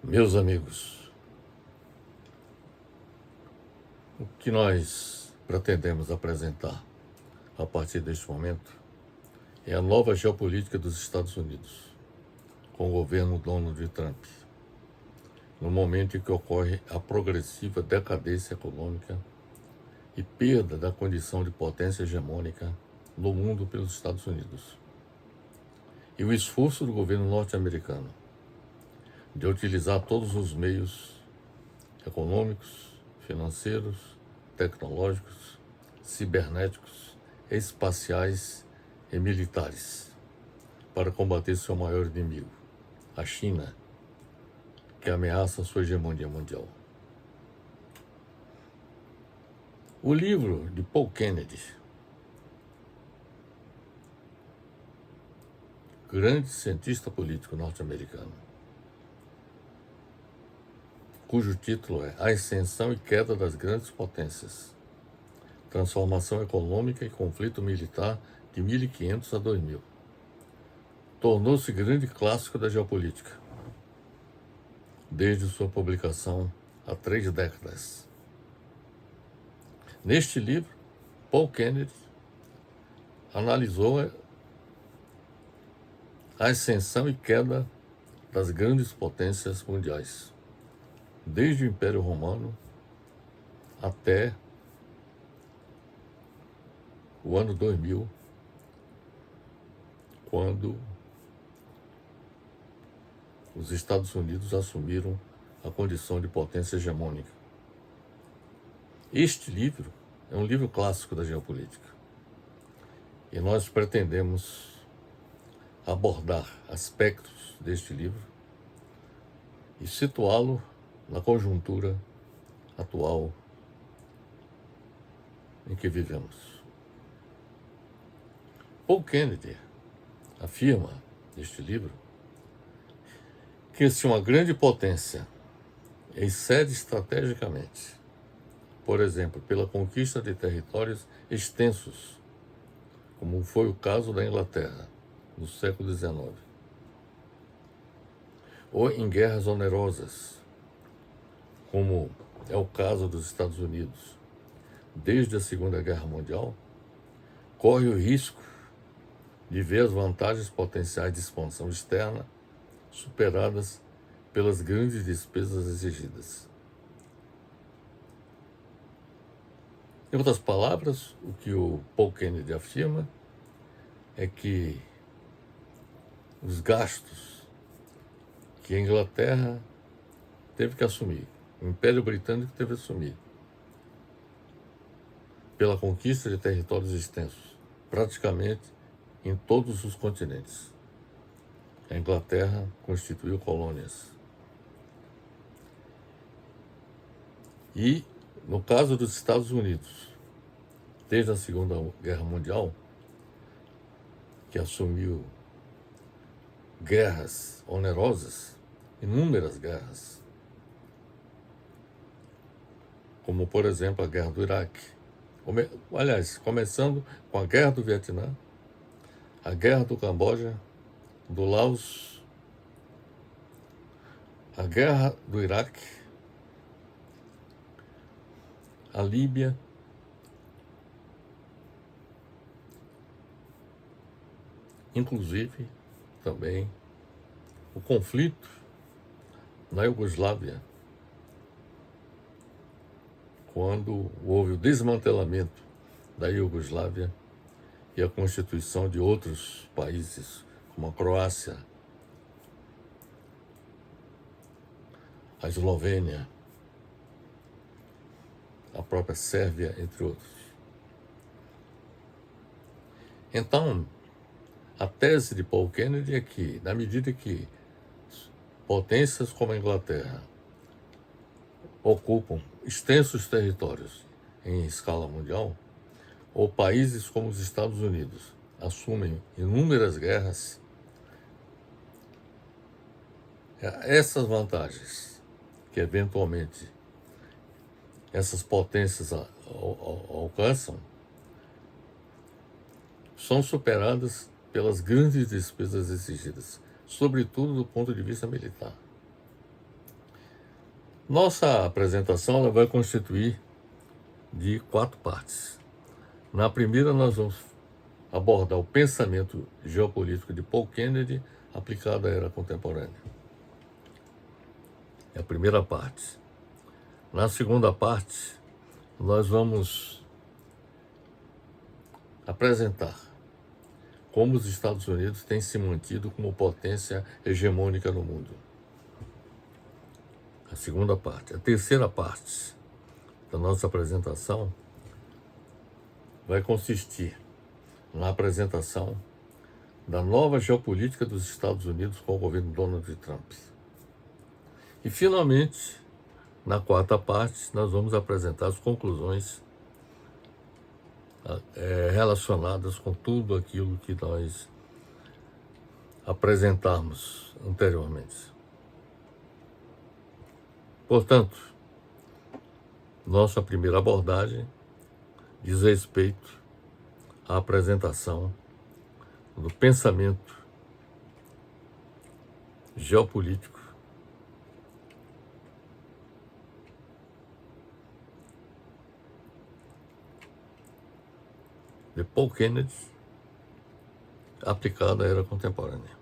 Meus amigos, o que nós pretendemos apresentar a partir deste momento é a nova geopolítica dos Estados Unidos, com o governo Donald Trump, no momento em que ocorre a progressiva decadência econômica e perda da condição de potência hegemônica no mundo pelos Estados Unidos, e o esforço do governo norte-americano de utilizar todos os meios econômicos, financeiros, tecnológicos, cibernéticos, espaciais e militares para combater seu maior inimigo, a China, que ameaça sua hegemonia mundial. O livro de Paul Kennedy, grande cientista político norte-americano, cujo título é A Ascensão e Queda das Grandes Potências, Transformação Econômica e Conflito Militar de 1500 a 2000, tornou-se grande clássico da geopolítica, desde sua publicação há 3 décadas. Neste livro, Paul Kennedy analisou a ascensão e queda das grandes potências mundiais, desde o Império Romano até o ano 2000, quando os Estados Unidos assumiram a condição de potência hegemônica. Este livro é um livro clássico da geopolítica e nós pretendemos abordar aspectos deste livro e situá-lo na conjuntura atual em que vivemos. Paul Kennedy afirma neste livro que se uma grande potência excede estrategicamente, por exemplo, pela conquista de territórios extensos, como foi o caso da Inglaterra no século XIX, ou em guerras onerosas, como é o caso dos Estados Unidos desde a Segunda Guerra Mundial, corre o risco de ver as vantagens potenciais de expansão externa superadas pelas grandes despesas exigidas. Em outras palavras, o que o Paul Kennedy afirma é que os gastos que a Inglaterra teve que assumir, o Império Britânico teve que assumir, pela conquista de territórios extensos, praticamente em todos os continentes. A Inglaterra constituiu colônias. E, no caso dos Estados Unidos, desde a Segunda Guerra Mundial, que assumiu guerras onerosas, inúmeras guerras, como, por exemplo, a Guerra do Iraque. Começando com a Guerra do Vietnã, a Guerra do Camboja, do Laos, a Guerra do Iraque, a Líbia, inclusive também o conflito na Iugoslávia, quando houve o desmantelamento da Iugoslávia e a constituição de outros países, como a Croácia, a Eslovênia, a própria Sérvia, entre outros. Então, a tese de Paul Kennedy é que, na medida que potências como a Inglaterra ocupam extensos territórios em escala mundial, ou países como os Estados Unidos assumem inúmeras guerras, essas vantagens que eventualmente essas potências alcançam são superadas pelas grandes despesas exigidas, sobretudo do ponto de vista militar. Nossa apresentação ela vai constituir de 4 partes. Na primeira, nós vamos abordar o pensamento geopolítico de Paul Kennedy aplicado à era contemporânea. É a primeira parte. Na segunda parte, nós vamos apresentar como os Estados Unidos têm se mantido como potência hegemônica no mundo. A segunda parte. A terceira parte da nossa apresentação vai consistir na apresentação da nova geopolítica dos Estados Unidos com o governo Donald Trump. E, finalmente, na quarta parte, nós vamos apresentar as conclusões relacionadas com tudo aquilo que nós apresentamos anteriormente. Portanto, nossa primeira abordagem diz respeito à apresentação do pensamento geopolítico de Paul Kennedy aplicado à era contemporânea.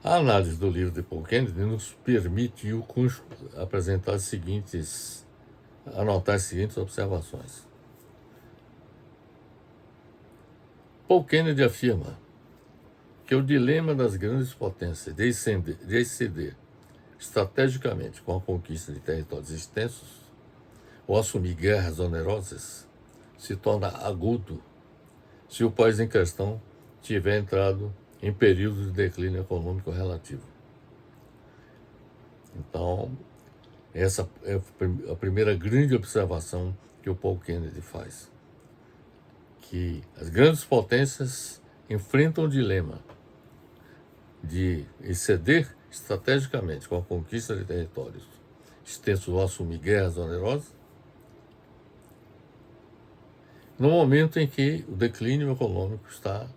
A análise do livro de Paul Kennedy nos permitiu anotar as seguintes observações. Paul Kennedy afirma que o dilema das grandes potências de exceder estrategicamente com a conquista de territórios extensos ou assumir guerras onerosas se torna agudo se o país em questão tiver entrado em período de declínio econômico relativo. Então, essa é a primeira grande observação que o Paul Kennedy faz, que as grandes potências enfrentam o dilema de exceder estrategicamente com a conquista de territórios extensos ou assumir guerras onerosas, no momento em que o declínio econômico está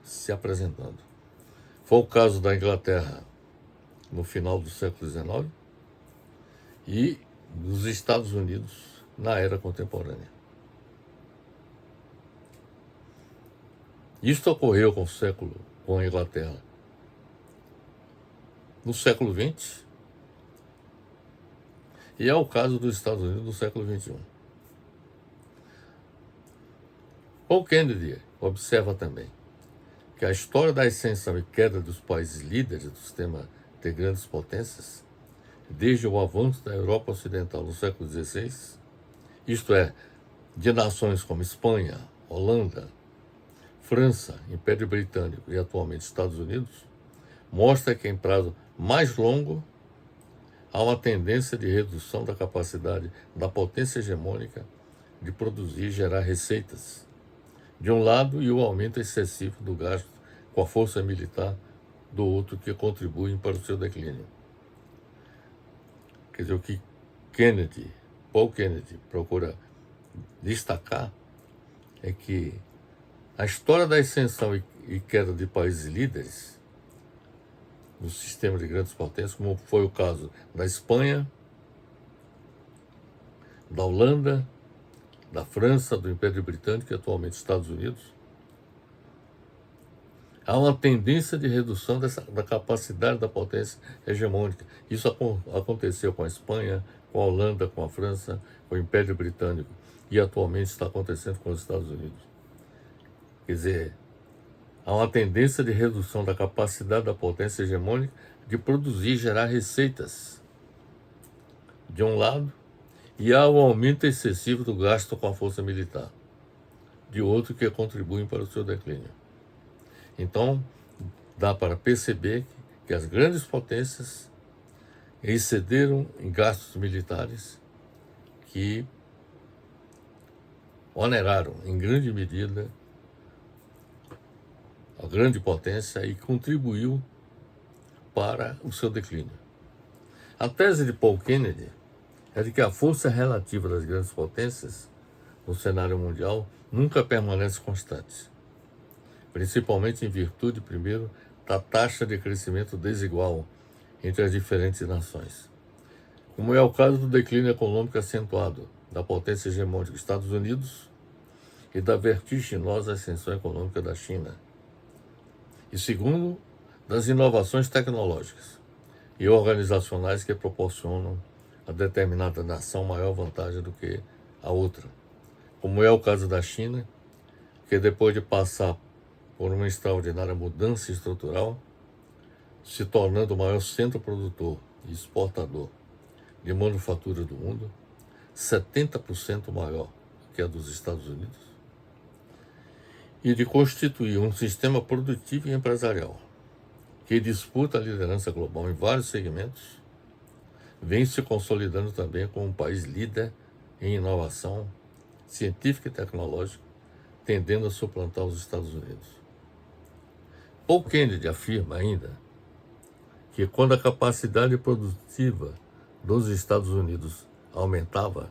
se apresentando. Foi o caso da Inglaterra no final do século XIX e dos Estados Unidos na era contemporânea. Isto ocorreu com a Inglaterra no século XX e é o caso dos Estados Unidos no século XXI. Paul Kennedy observa também que a história da ascensão e queda dos países líderes do sistema de grandes potências, desde o avanço da Europa Ocidental no século XVI, isto é, de nações como Espanha, Holanda, França, Império Britânico e atualmente Estados Unidos, mostra que em prazo mais longo há uma tendência de redução da capacidade da potência hegemônica de produzir e gerar receitas, de um lado, e o aumento excessivo do gasto com a força militar do outro, que contribuem para o seu declínio. Quer dizer, o que Paul Kennedy procura destacar é que a história da ascensão e queda de países líderes no sistema de grandes potências, como foi o caso da Espanha, da Holanda, da França, do Império Britânico e atualmente Estados Unidos, há uma tendência de redução da capacidade da potência hegemônica. Isso aconteceu com a Espanha, com a Holanda, com a França, com o Império Britânico e atualmente está acontecendo com os Estados Unidos. Quer dizer, há uma tendência de redução da capacidade da potência hegemônica de produzir e gerar receitas, de um lado, e há um aumento excessivo do gasto com a força militar, de outro, que contribuem para o seu declínio. Então, dá para perceber que as grandes potências excederam em gastos militares que oneraram, em grande medida, a grande potência e contribuiu para o seu declínio. A tese de Paul Kennedy é de que a força relativa das grandes potências no cenário mundial nunca permanece constante. principalmente em virtude, primeiro, da taxa de crescimento desigual entre as diferentes nações, como é o caso do declínio econômico acentuado da potência hegemônica dos Estados Unidos e da vertiginosa ascensão econômica da China. E segundo, das inovações tecnológicas e organizacionais que proporcionam a determinada nação maior vantagem do que a outra, como é o caso da China, que depois de passar por uma extraordinária mudança estrutural, se tornando o maior centro produtor e exportador de manufatura do mundo, 70% maior que a dos Estados Unidos, e de constituir um sistema produtivo e empresarial que disputa a liderança global em vários segmentos, vem se consolidando também como um país líder em inovação científica e tecnológica, tendendo a suplantar os Estados Unidos. Paul Kennedy afirma ainda que quando a capacidade produtiva dos Estados Unidos aumentava,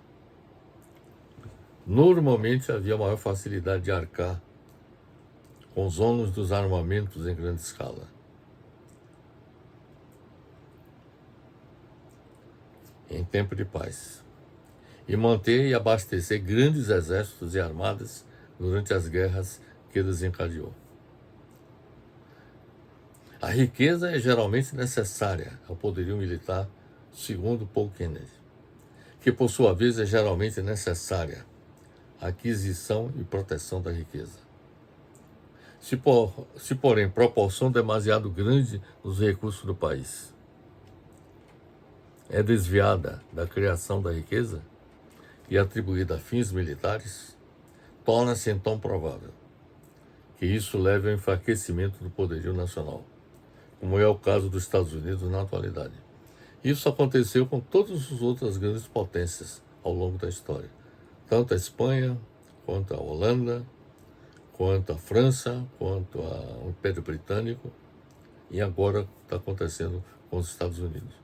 normalmente havia maior facilidade de arcar com os ônus dos armamentos em grande escala. Em tempo de paz, e manter e abastecer grandes exércitos e armadas durante as guerras que desencadeou. A riqueza é geralmente necessária ao poderio militar, segundo Paul Kennedy, que por sua vez é geralmente necessária a aquisição e proteção da riqueza. Se porém proporção demasiado grande dos recursos do país é desviada da criação da riqueza e atribuída a fins militares, torna-se então provável que isso leve ao enfraquecimento do poderio nacional, como é o caso dos Estados Unidos na atualidade. Isso aconteceu com todas as outras grandes potências ao longo da história, tanto a Espanha, quanto a Holanda, quanto a França, quanto o Império Britânico, e agora está acontecendo com os Estados Unidos.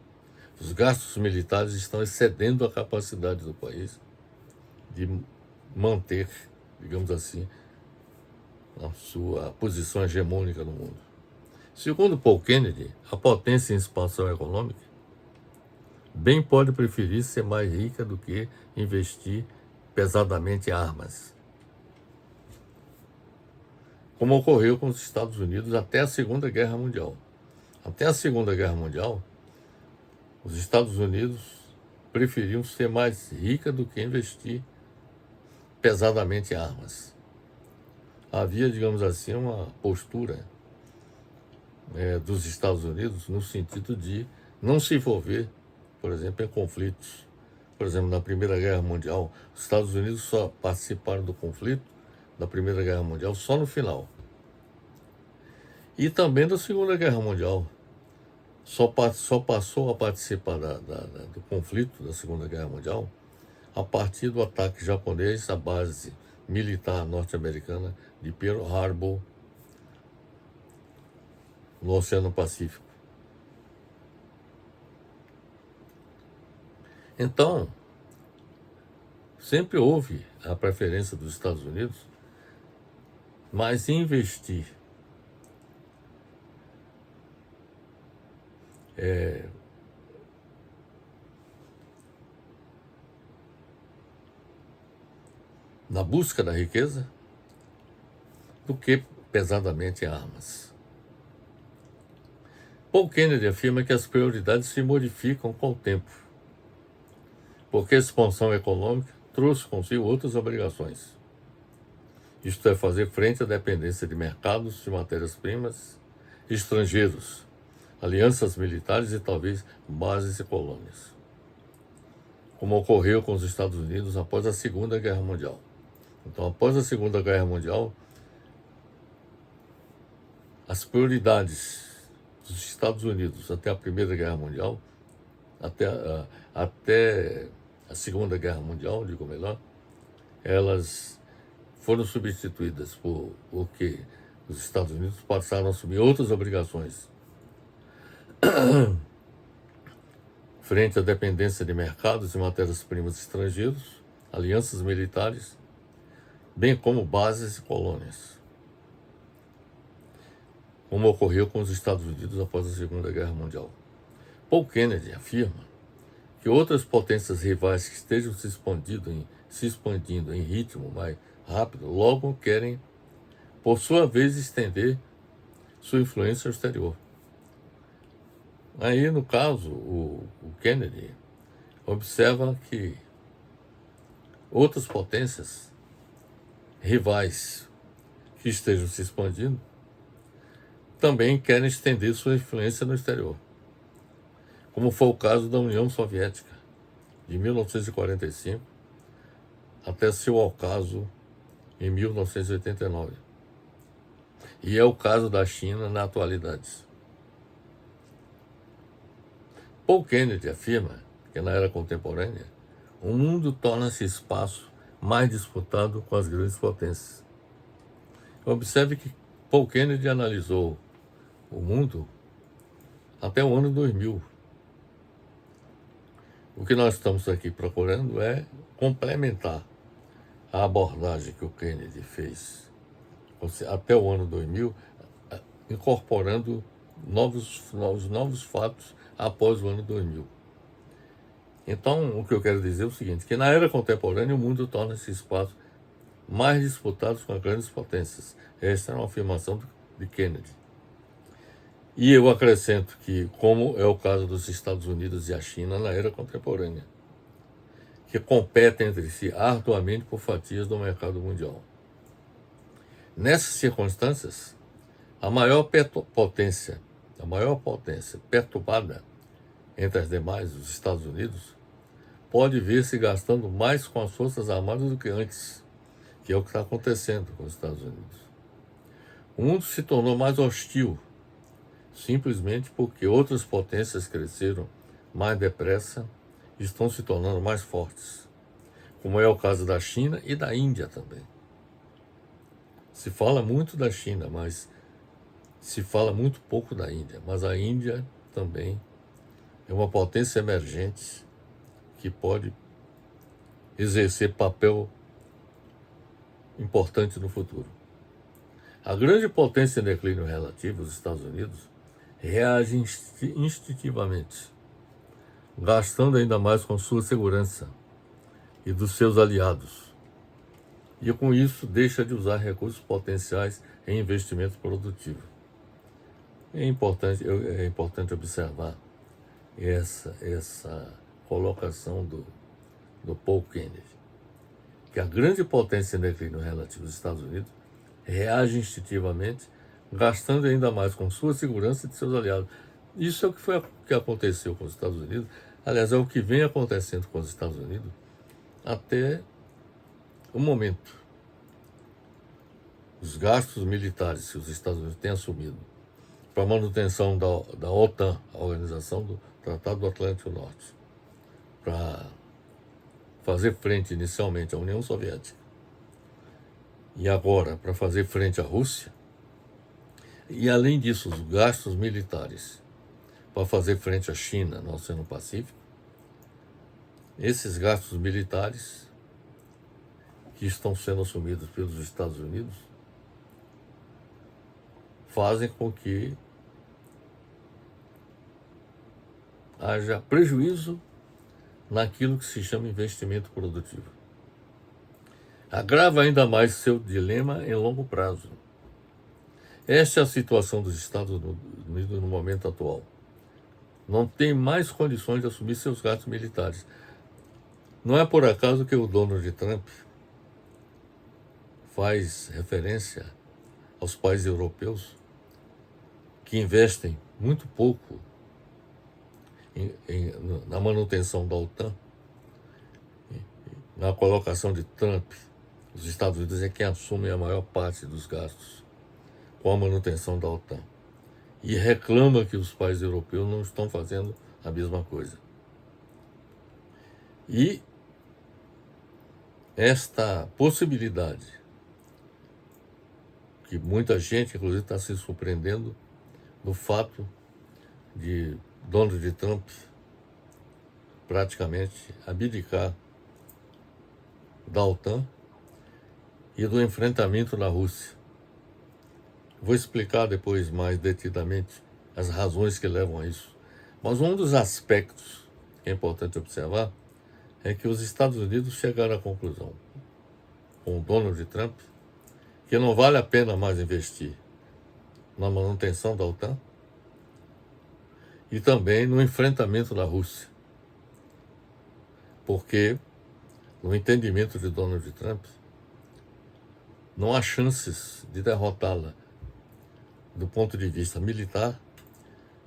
Os gastos militares estão excedendo a capacidade do país de manter, digamos assim, a sua posição hegemônica no mundo. Segundo Paul Kennedy, a potência em expansão econômica bem pode preferir ser mais rica do que investir pesadamente em armas, como ocorreu com os Estados Unidos até a Segunda Guerra Mundial. Até a Segunda Guerra Mundial, os Estados Unidos preferiam ser mais rica do que investir pesadamente em armas. Havia, digamos assim, uma postura dos Estados Unidos no sentido de não se envolver, por exemplo, em conflitos. Por exemplo, na Primeira Guerra Mundial, os Estados Unidos só participaram do conflito da Primeira Guerra Mundial só no final. E também da Segunda Guerra Mundial. Só passou a participar do conflito da Segunda Guerra Mundial a partir do ataque japonês à base militar norte-americana de Pearl Harbor, no Oceano Pacífico. Então, sempre houve a preferência dos Estados Unidos, mas investir na busca da riqueza do que pesadamente em armas. Paul Kennedy afirma que as prioridades se modificam com o tempo, porque a expansão econômica trouxe consigo outras obrigações. Isto é, fazer frente à dependência de mercados de matérias-primas estrangeiros, alianças militares e talvez bases e colônias, como ocorreu com os Estados Unidos após a Segunda Guerra Mundial. Então, após a Segunda Guerra Mundial, as prioridades dos Estados Unidos até a Primeira Guerra Mundial, até a Segunda Guerra Mundial, digo melhor, elas foram substituídas porque os Estados Unidos passaram a assumir outras obrigações frente à dependência de mercados e matérias-primas estrangeiros, alianças militares, bem como bases e colônias. como ocorreu com os Estados Unidos após a Segunda Guerra Mundial. Paul Kennedy afirma que outras potências rivais que estejam se expandindo em ritmo mais rápido logo querem, por sua vez, estender sua influência ao exterior. Aí, no caso, o Kennedy observa que outras potências rivais que estejam se expandindo também querem estender sua influência no exterior, como foi o caso da União Soviética, de 1945 até seu ocaso em 1989. E é o caso da China na atualidade. Paul Kennedy afirma que na era contemporânea o mundo torna-se espaço mais disputado com as grandes potências. Observe que Paul Kennedy analisou o mundo até o ano 2000. O que nós estamos aqui procurando é complementar a abordagem que o Kennedy fez até o ano 2000, incorporando novos fatos após o ano 2000. Então, o que eu quero dizer é o seguinte, que na era contemporânea o mundo torna-se espaço mais disputado com as grandes potências. Esta é uma afirmação de Kennedy. E eu acrescento que, como é o caso dos Estados Unidos e a China na era contemporânea, que competem entre si arduamente por fatias do mercado mundial. Nessas circunstâncias, a maior potência perturbada entre as demais, os Estados Unidos, pode ver-se gastando mais com as forças armadas do que antes, que é o que está acontecendo com os Estados Unidos. O mundo se tornou mais hostil, simplesmente porque outras potências cresceram mais depressa e estão se tornando mais fortes, como é o caso da China e da Índia também. Se fala muito da China, mas se fala muito pouco da Índia. Mas a Índia também é uma potência emergente que pode exercer papel importante no futuro. A grande potência em declínio relativo, os Estados Unidos, reage instintivamente, gastando ainda mais com sua segurança e dos seus aliados. E com isso deixa de usar recursos potenciais em investimento produtivo. É importante observar essa colocação do Paul Kennedy, que a grande potência em declínio relativo dos Estados Unidos reage instintivamente, gastando ainda mais com sua segurança e de seus aliados. Isso é o que aconteceu com os Estados Unidos, aliás, é o que vem acontecendo com os Estados Unidos até o momento. Os gastos militares que os Estados Unidos têm assumido para a manutenção da OTAN, a Organização do Tratado do Atlântico Norte, para fazer frente inicialmente à União Soviética e agora para fazer frente à Rússia, e além disso os gastos militares para fazer frente à China no Oceano Pacífico, esses gastos militares que estão sendo assumidos pelos Estados Unidos fazem com que haja prejuízo naquilo que se chama investimento produtivo. Agrava ainda mais seu dilema em longo prazo. Esta é a situação dos Estados Unidos no momento atual. Não tem mais condições de assumir seus gastos militares. Não é por acaso que o Donald Trump faz referência aos países europeus que investem muito pouco na manutenção da OTAN. Na colocação de Trump, os Estados Unidos é quem assume a maior parte dos gastos com a manutenção da OTAN. E reclama que os países europeus não estão fazendo a mesma coisa. E esta possibilidade, que muita gente, inclusive, está se surpreendendo no fato de Donald Trump praticamente abdicar da OTAN e do enfrentamento na Rússia. Vou explicar depois mais detidamente as razões que levam a isso. Mas um dos aspectos que é importante observar é que os Estados Unidos chegaram à conclusão, com o Donald Trump, que não vale a pena mais investir na manutenção da OTAN e também no enfrentamento da Rússia. Porque, no entendimento de Donald Trump, não há chances de derrotá-la do ponto de vista militar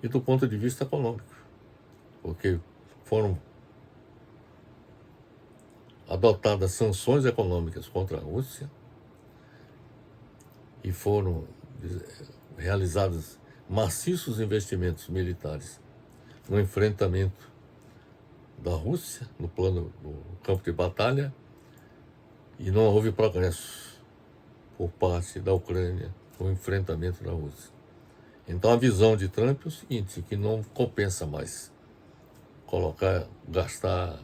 e do ponto de vista econômico, porque foram adotadas sanções econômicas contra a Rússia e foram realizados maciços investimentos militares no enfrentamento da Rússia, no campo de batalha, e não houve progresso por parte da Ucrânia no enfrentamento da Rússia. Então a visão de Trump é o seguinte, que não compensa mais gastar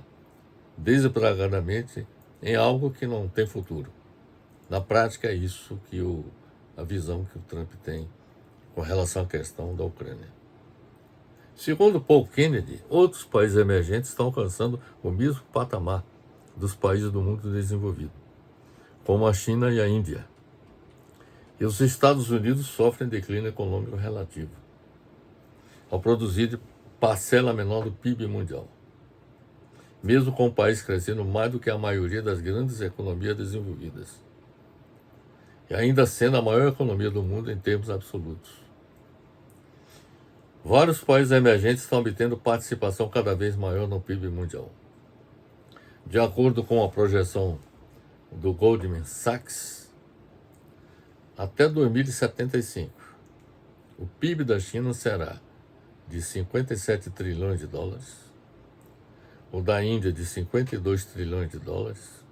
desesperadamente em algo que não tem futuro. Na prática é isso que a visão que o Trump tem com relação à questão da Ucrânia. Segundo Paul Kennedy, outros países emergentes estão alcançando o mesmo patamar dos países do mundo desenvolvido, como a China e a Índia. E os Estados Unidos sofrem declínio econômico relativo, ao produzir parcela menor do PIB mundial, mesmo com o país crescendo mais do que a maioria das grandes economias desenvolvidas, e ainda sendo a maior economia do mundo em termos absolutos. Vários países emergentes estão obtendo participação cada vez maior no PIB mundial. De acordo com a projeção do Goldman Sachs, até 2075, o PIB da China será de 57 trilhões de dólares, o da Índia de 52 trilhões de dólares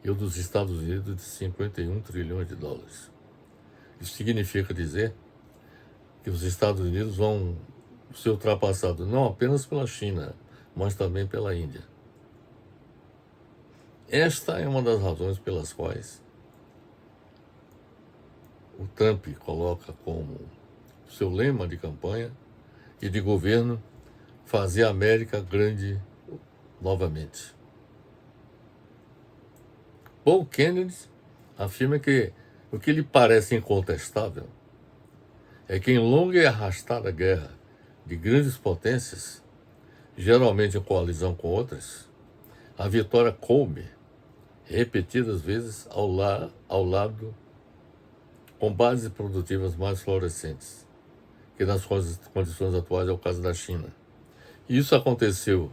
e o dos Estados Unidos de 51 trilhões de dólares. Isso significa dizer que os Estados Unidos vão ser ultrapassados não apenas pela China, mas também pela Índia. Esta é uma das razões pelas quais o Trump coloca como seu lema de campanha e de governo fazer a América grande novamente. Paul Kennedy afirma que o que lhe parece incontestável é que em longa e arrastada guerra de grandes potências, geralmente em coalizão com outras, a vitória coube repetidas vezes ao lado com bases produtivas mais florescentes, que nas condições atuais é o caso da China. E isso aconteceu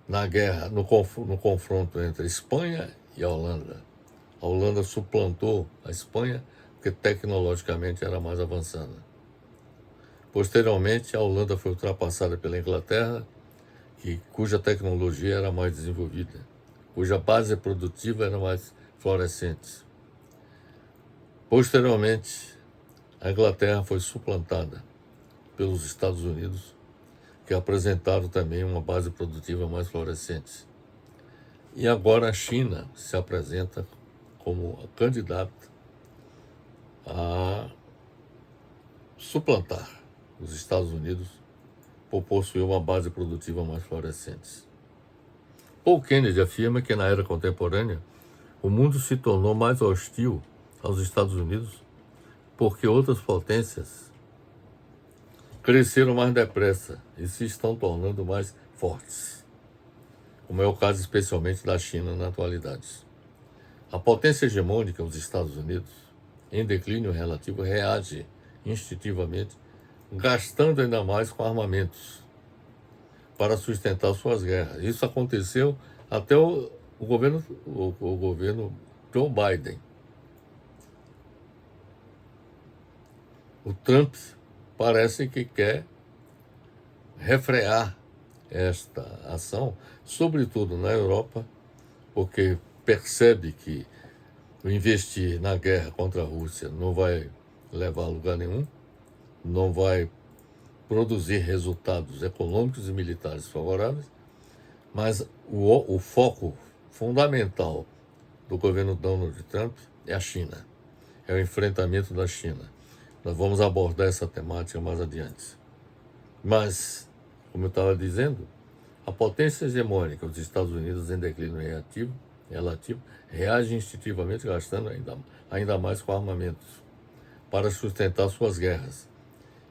na guerra, no confronto entre a Espanha e a Holanda. A Holanda suplantou a Espanha porque tecnologicamente era mais avançada. Posteriormente, a Holanda foi ultrapassada pela Inglaterra, cuja tecnologia era mais desenvolvida, cuja base produtiva era mais florescente. Posteriormente, a Inglaterra foi suplantada pelos Estados Unidos, que apresentaram também uma base produtiva mais florescente. E agora a China se apresenta como a candidata a suplantar os Estados Unidos por possuir uma base produtiva mais florescente. Paul Kennedy afirma que na era contemporânea o mundo se tornou mais hostil aos Estados Unidos porque outras potências cresceram mais depressa e se estão tornando mais fortes, como é o caso especialmente da China na atualidade. A potência hegemônica, os Estados Unidos, em declínio relativo, reage instintivamente, gastando ainda mais com armamentos para sustentar suas guerras. Isso aconteceu até o governo Joe Biden. O Trump parece que quer refrear esta ação, sobretudo na Europa, porque percebe que o investir na guerra contra a Rússia não vai levar a lugar nenhum, não vai produzir resultados econômicos e militares favoráveis, mas o foco fundamental do governo Donald Trump é a China, é o enfrentamento da China. Nós vamos abordar essa temática mais adiante. Mas, como eu estava dizendo, a potência hegemônica, os Estados Unidos em declínio relativo, reage instintivamente gastando ainda mais com armamentos para sustentar suas guerras.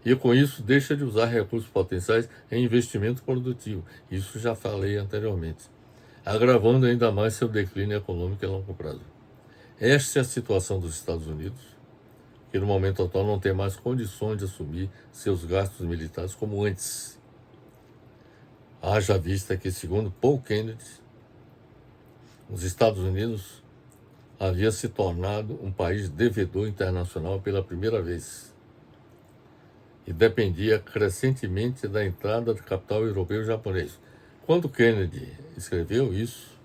E com isso deixa de usar recursos potenciais em investimento produtivo. Isso já falei anteriormente, agravando ainda mais seu declínio econômico a longo prazo. Esta é a situação dos Estados Unidos, que no momento atual não tem mais condições de assumir seus gastos militares como antes. Haja vista que, segundo Paul Kennedy, os Estados Unidos havia se tornado um país devedor internacional pela primeira vez e dependia crescentemente da entrada de capital europeu e japonês. Quando Kennedy escreveu isso,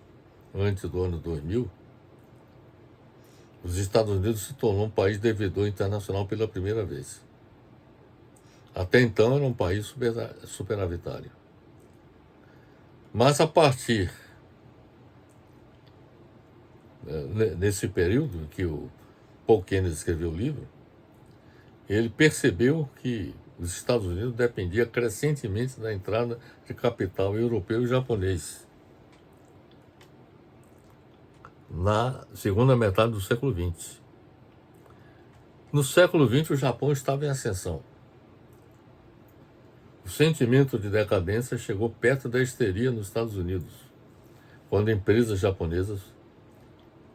antes do ano 2000, os Estados Unidos se tornou um país devedor internacional pela primeira vez. Até então era um país superavitário. Mas a partir nesse período que o Paul Kennedy escreveu o livro, ele percebeu que os Estados Unidos dependia crescentemente da entrada de capital europeu e japonês na segunda metade do século XX. No século XX, o Japão estava em ascensão. O sentimento de decadência chegou perto da histeria nos Estados Unidos, quando empresas japonesas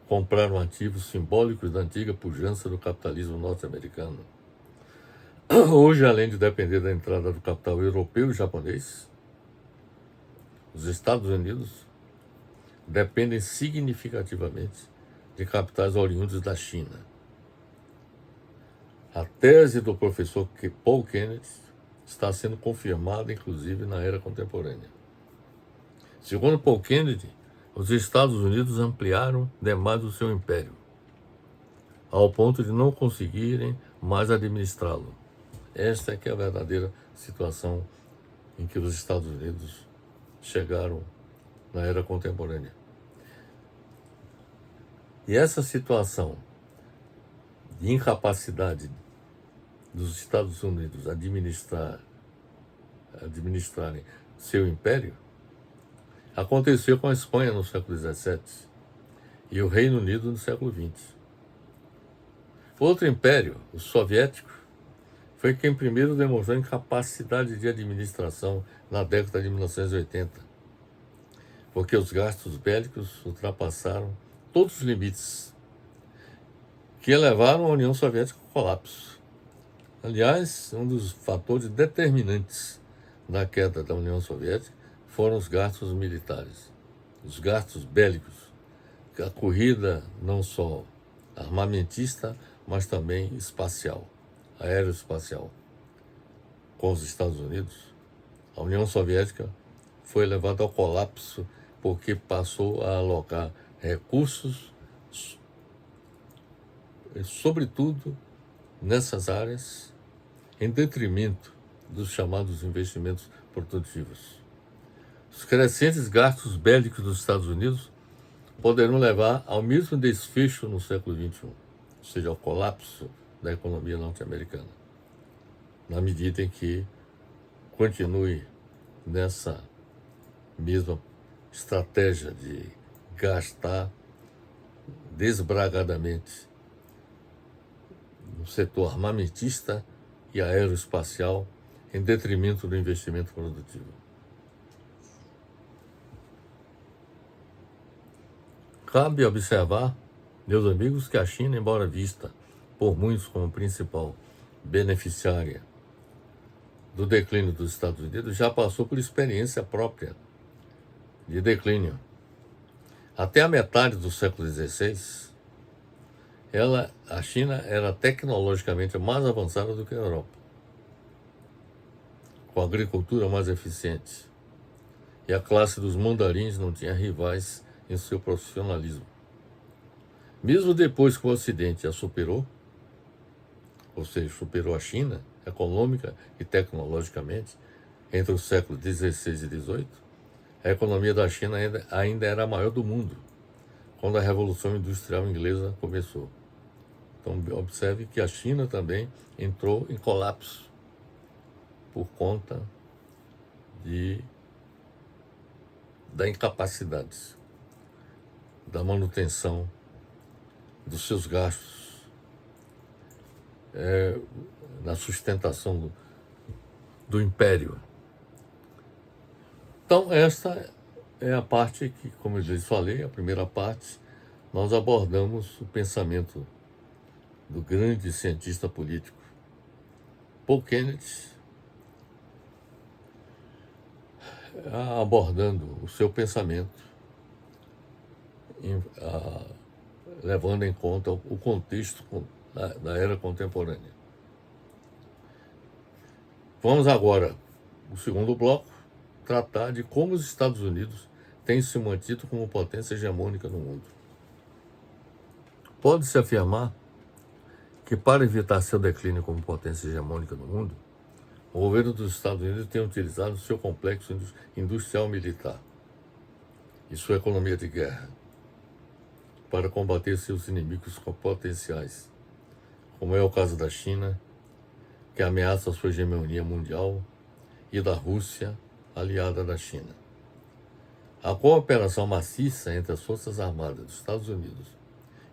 compraram ativos simbólicos da antiga pujança do capitalismo norte-americano. Hoje, além de depender da entrada do capital europeu e japonês, os Estados Unidos dependem significativamente de capitais oriundos da China. A tese do professor Paul Kennedy está sendo confirmada, inclusive, na era contemporânea. Segundo Paul Kennedy, os Estados Unidos ampliaram demais o seu império, ao ponto de não conseguirem mais administrá-lo. Esta é que é a verdadeira situação em que os Estados Unidos chegaram na era contemporânea. E essa situação de incapacidade dos Estados Unidos administrarem seu império aconteceu com a Espanha no século XVII e o Reino Unido no século XX. Outro império, o soviético, foi quem primeiro demonstrou incapacidade de administração na década de 1980, porque os gastos bélicos ultrapassaram todos os limites que levaram a União Soviética ao colapso. Aliás, um dos fatores determinantes da queda da União Soviética foram os gastos militares, os gastos bélicos, a corrida não só armamentista, mas também espacial, aeroespacial. Com os Estados Unidos, a União Soviética foi levada ao colapso porque passou a alocar recursos, sobretudo nessas áreas, em detrimento dos chamados investimentos produtivos. Os crescentes gastos bélicos dos Estados Unidos poderão levar ao mesmo desfecho no século XXI, ou seja, ao colapso da economia norte-americana, na medida em que continue nessa mesma estratégia de gastar desbragadamente no setor armamentista e aeroespacial em detrimento do investimento produtivo. Cabe observar, meus amigos, que a China, embora vista por muitos como principal beneficiária do declínio dos Estados Unidos, já passou por experiência própria de declínio. Até a metade do século XVI, a China era tecnologicamente mais avançada do que a Europa, com agricultura mais eficiente, e a classe dos mandarins não tinha rivais em seu profissionalismo. Mesmo depois que o Ocidente a superou, ou seja, superou a China, econômica e tecnologicamente, entre os séculos XVI e XVIII, a economia da China ainda era a maior do mundo, quando a Revolução Industrial Inglesa começou. Então, observe que a China também entrou em colapso por conta da incapacidade da manutenção dos seus gastos, na sustentação do império. Então, essa é a parte que, como eu já falei, a primeira parte, nós abordamos o pensamento do grande cientista político Paul Kennedy, abordando o seu pensamento, levando em conta o contexto da era contemporânea. Vamos agora, no segundo bloco, tratar de como os Estados Unidos têm se mantido como potência hegemônica no mundo. Pode-se afirmar que, para evitar seu declínio como potência hegemônica no mundo, o governo dos Estados Unidos tem utilizado seu complexo industrial militar e sua economia de guerra para combater seus inimigos potenciais, como é o caso da China, que ameaça sua hegemonia mundial, e da Rússia, aliada da China. A cooperação maciça entre as Forças Armadas dos Estados Unidos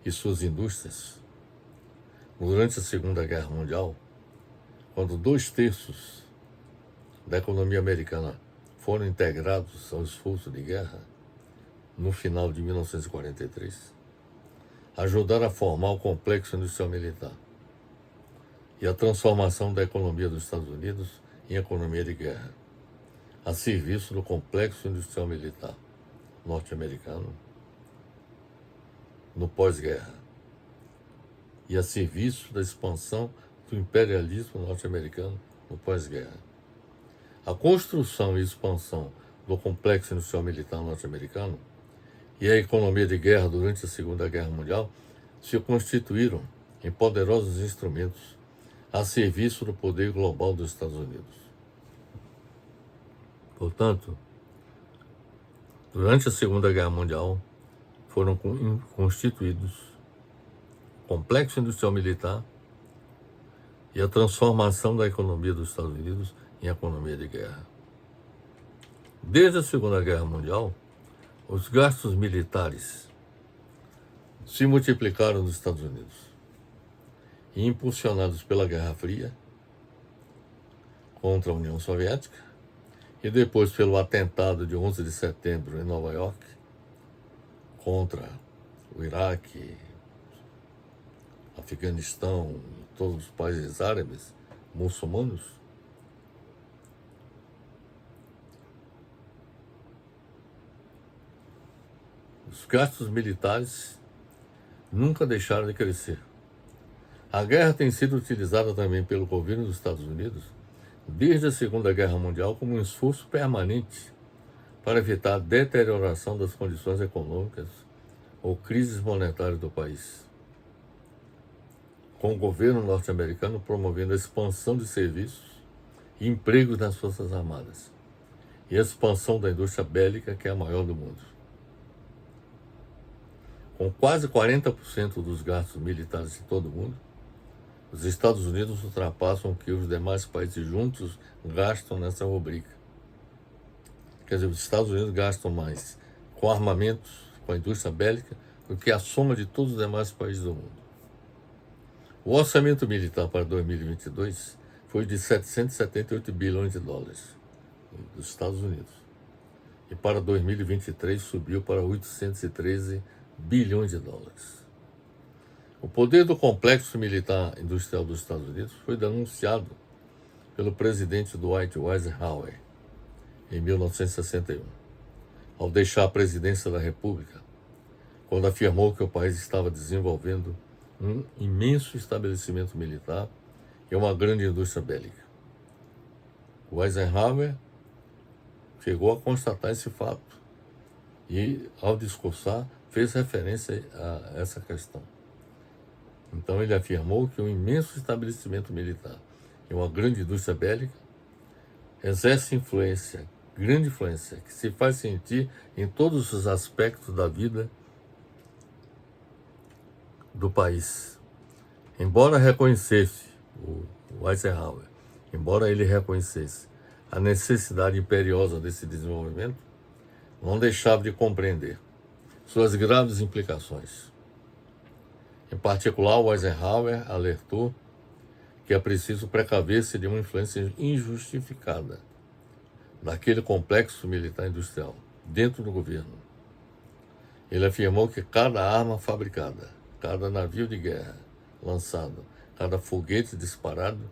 e suas indústrias, durante a Segunda Guerra Mundial, quando 2/3 da economia americana foram integrados ao esforço de guerra, no final de 1943, ajudaram a formar o complexo industrial militar e a transformação da economia dos Estados Unidos em economia de guerra, a serviço do complexo industrial militar norte-americano no pós-guerra e a serviço da expansão do imperialismo norte-americano no pós-guerra. A construção e expansão do complexo industrial militar norte-americano e a economia de guerra durante a Segunda Guerra Mundial se constituíram em poderosos instrumentos a serviço do poder global dos Estados Unidos. Portanto, durante a Segunda Guerra Mundial, foram constituídos o complexo industrial militar e a transformação da economia dos Estados Unidos em economia de guerra. Desde a Segunda Guerra Mundial, os gastos militares se multiplicaram nos Estados Unidos e, impulsionados pela Guerra Fria contra a União Soviética e depois pelo atentado de 11 de setembro em Nova York contra o Iraque, Afeganistão e todos os países árabes muçulmanos, os gastos militares nunca deixaram de crescer. A guerra tem sido utilizada também pelo governo dos Estados Unidos desde a Segunda Guerra Mundial como um esforço permanente para evitar a deterioração das condições econômicas ou crises monetárias do país, com o governo norte-americano promovendo a expansão de serviços e empregos nas Forças Armadas e a expansão da indústria bélica, que é a maior do mundo. Com quase 40% dos gastos militares de todo o mundo, os Estados Unidos ultrapassam o que os demais países juntos gastam nessa rubrica. Quer dizer, os Estados Unidos gastam mais com armamentos, com a indústria bélica, do que a soma de todos os demais países do mundo. O orçamento militar para 2022 foi de 778 bilhões de dólares dos Estados Unidos. E para 2023 subiu para 813 bilhões de dólares. O poder do complexo militar industrial dos Estados Unidos foi denunciado pelo presidente Dwight Eisenhower em 1961, ao deixar a presidência da República, quando afirmou que o país estava desenvolvendo um imenso estabelecimento militar e uma grande indústria bélica. O Eisenhower chegou a constatar esse fato e, ao discursar, fez referência a essa questão. Então ele afirmou que um imenso estabelecimento militar e uma grande indústria bélica exerce influência, grande influência, que se faz sentir em todos os aspectos da vida do país Embora reconhecesse, o Eisenhower, embora ele reconhecesse a necessidade imperiosa desse desenvolvimento, não deixava de compreender suas graves implicações. Em particular, o Eisenhower alertou que é preciso precaver-se de uma influência injustificada daquele complexo militar industrial dentro do governo. Ele afirmou que cada arma fabricada, cada navio de guerra lançado, cada foguete disparado,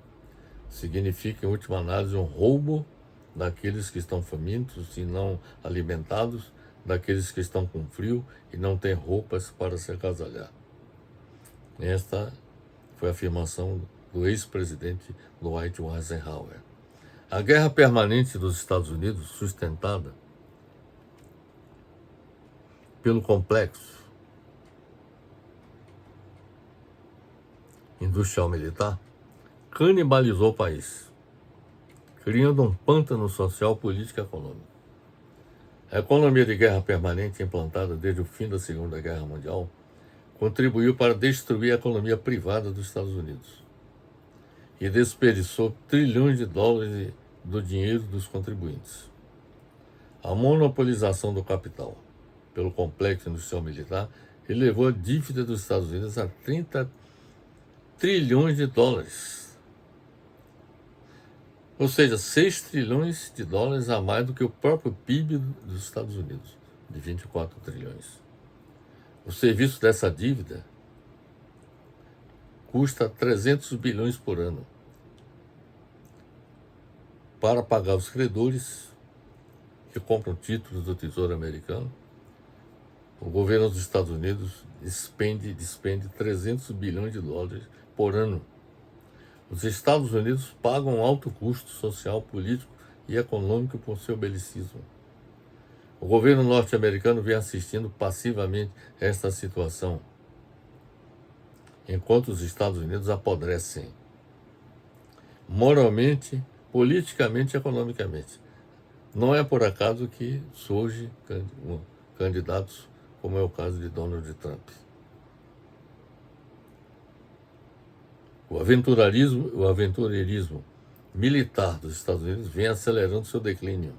significa, em última análise, um roubo daqueles que estão famintos e não alimentados, daqueles que estão com frio e não têm roupas para se agasalhar. Esta foi a afirmação do ex-presidente Dwight Eisenhower. A guerra permanente dos Estados Unidos, sustentada pelo complexo industrial militar, canibalizou o país, criando um pântano social, político e econômico. A economia de guerra permanente, implantada desde o fim da Segunda Guerra Mundial, contribuiu para destruir a economia privada dos Estados Unidos e desperdiçou trilhões de dólares do dinheiro dos contribuintes. A monopolização do capital pelo complexo industrial militar elevou a dívida dos Estados Unidos a 30 trilhões de dólares. Ou seja, 6 trilhões de dólares a mais do que o próprio PIB dos Estados Unidos, de 24 trilhões. O serviço dessa dívida custa 300 bilhões por ano. Para pagar os credores que compram títulos do Tesouro Americano, o governo dos Estados Unidos despende 300 bilhões de dólares por ano. Os Estados Unidos pagam um alto custo social, político e econômico por seu belicismo. O governo norte-americano vem assistindo passivamente a esta situação, enquanto os Estados Unidos apodrecem moralmente, politicamente e economicamente. Não é por acaso que surgem candidatos como é o caso de Donald Trump. O aventureirismo militar dos Estados Unidos vem acelerando seu declínio,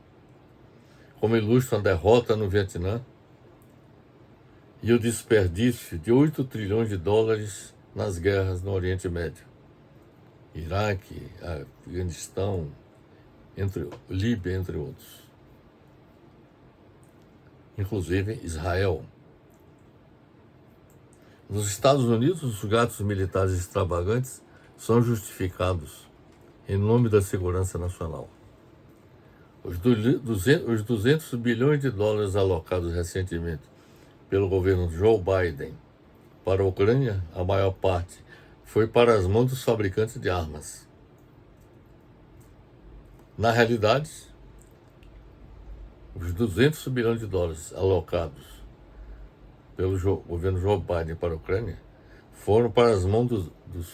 como ilustra a derrota no Vietnã e o desperdício de 8 trilhões de dólares nas guerras no Oriente Médio, Iraque, Afeganistão, Líbia, entre outros. Inclusive Israel. Nos Estados Unidos, os gastos militares extravagantes são justificados em nome da segurança nacional. Os 200 bilhões de dólares alocados recentemente pelo governo Joe Biden para a Ucrânia, a maior parte foi para as mãos dos fabricantes de armas. Na realidade, os 200 bilhões de dólares alocados pelo governo Joe Biden para a Ucrânia foram para as mãos dos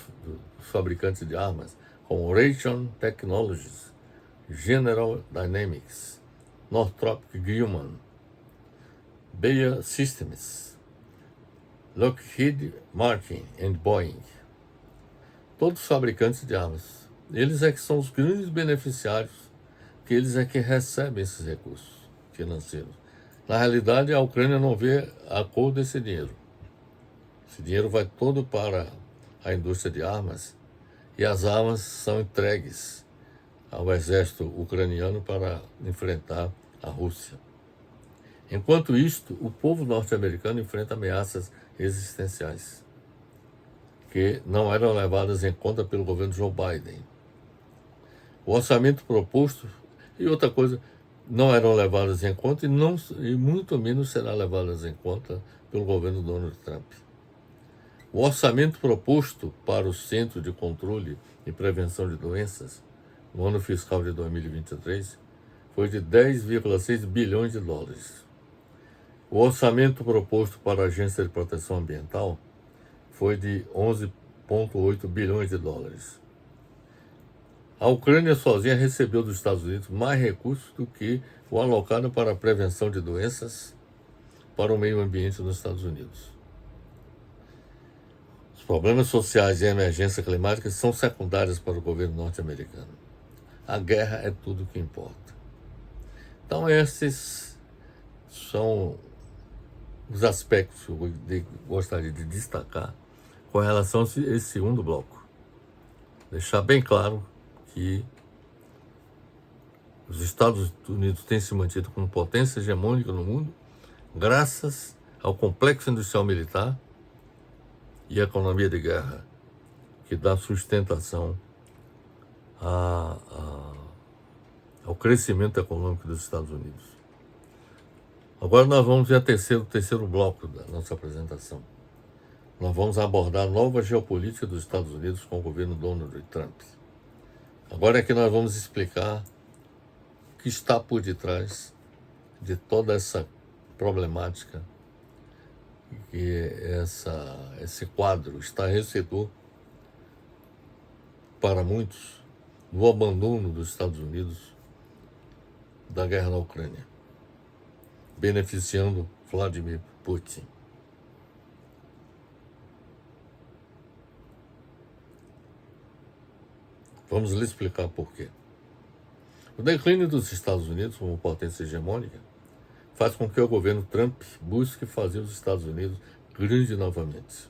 fabricantes de armas, como Raytheon Technologies, General Dynamics, Northrop Grumman, Bayer Systems, Lockheed Martin e Boeing. Todos fabricantes de armas. Eles é que são os grandes beneficiários, que eles é que recebem esses recursos financeiros. Na realidade, a Ucrânia não vê a cor desse dinheiro. Esse dinheiro vai todo para a indústria de armas e as armas são entregues ao exército ucraniano para enfrentar a Rússia. Enquanto isto, o povo norte-americano enfrenta ameaças existenciais que não eram levadas em conta pelo governo Joe Biden. O orçamento proposto e outra coisa não eram levadas em conta e muito menos será levadas em conta pelo governo Donald Trump. O orçamento proposto para o Centro de Controle e Prevenção de Doenças no ano fiscal de 2023 foi de 10,6 bilhões de dólares. O orçamento proposto para a Agência de Proteção Ambiental foi de 11,8 bilhões de dólares. A Ucrânia sozinha recebeu dos Estados Unidos mais recursos do que o alocado para a prevenção de doenças para o meio ambiente nos Estados Unidos. Os problemas sociais e a emergência climática são secundários para o governo norte-americano. A guerra é tudo o que importa. Então, esses são os aspectos que eu gostaria de destacar com relação a esse segundo bloco. Deixar bem claro que os Estados Unidos têm se mantido como potência hegemônica no mundo graças ao complexo industrial militar e à economia de guerra, que dá sustentação ao crescimento econômico dos Estados Unidos. Agora nós vamos ver o terceiro bloco da nossa apresentação. Nós vamos abordar a nova geopolítica dos Estados Unidos com o governo Donald Trump. Agora é que nós vamos explicar o que está por detrás de toda essa problemática, que esse quadro estarrecedor para muitos do abandono dos Estados Unidos da guerra na Ucrânia, beneficiando Vladimir Putin. Vamos lhe explicar por quê. O declínio dos Estados Unidos como potência hegemônica faz com que o governo Trump busque fazer os Estados Unidos grandes novamente.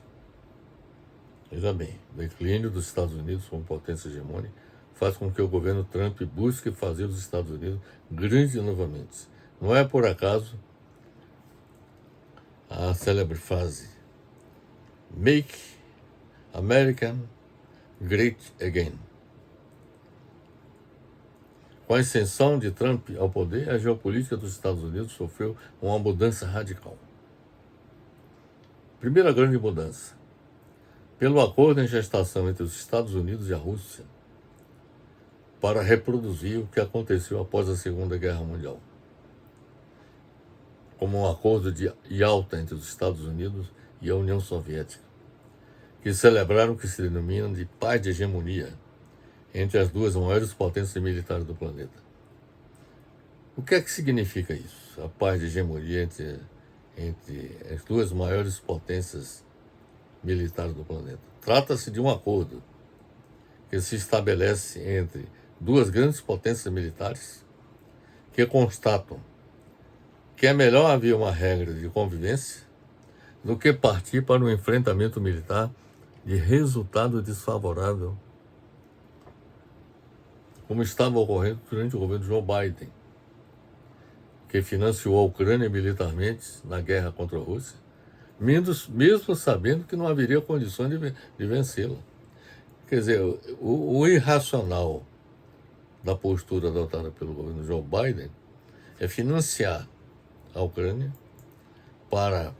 Veja bem, o declínio dos Estados Unidos como potência hegemônica faz com que o governo Trump busque fazer os Estados Unidos grandes novamente. Não é por acaso a célebre frase "Make America Great Again". Com a ascensão de Trump ao poder, a geopolítica dos Estados Unidos sofreu uma mudança radical. Primeira grande mudança. Pelo acordo em gestação entre os Estados Unidos e a Rússia, para reproduzir o que aconteceu após a Segunda Guerra Mundial, como um acordo de Yalta entre os Estados Unidos e a União Soviética, que celebraram o que se denomina de paz de hegemonia entre as duas maiores potências militares do planeta. O que é que significa isso? A paz de hegemonia entre as duas maiores potências militares do planeta. Trata-se de um acordo que se estabelece entre duas grandes potências militares que constatam que é melhor haver uma regra de convivência do que partir para um enfrentamento militar de resultado desfavorável, como estava ocorrendo durante o governo Joe Biden, que financiou a Ucrânia militarmente na guerra contra a Rússia, mesmo sabendo que não haveria condições de vencê-la. Quer dizer, o irracional da postura adotada pelo governo Joe Biden é financiar a Ucrânia para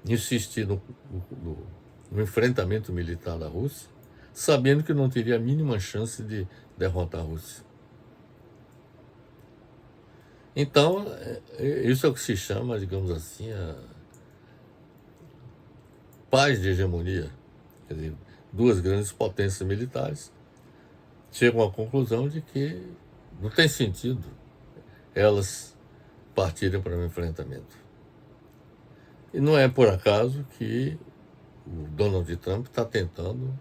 insistir no enfrentamento militar da Rússia, sabendo que não teria a mínima chance de derrotar a Rússia. Então, isso é o que se chama, digamos assim, a paz de hegemonia. Quer dizer, duas grandes potências militares chegam à conclusão de que não tem sentido elas partirem para um enfrentamento. E não é por acaso que o Donald Trump está tentando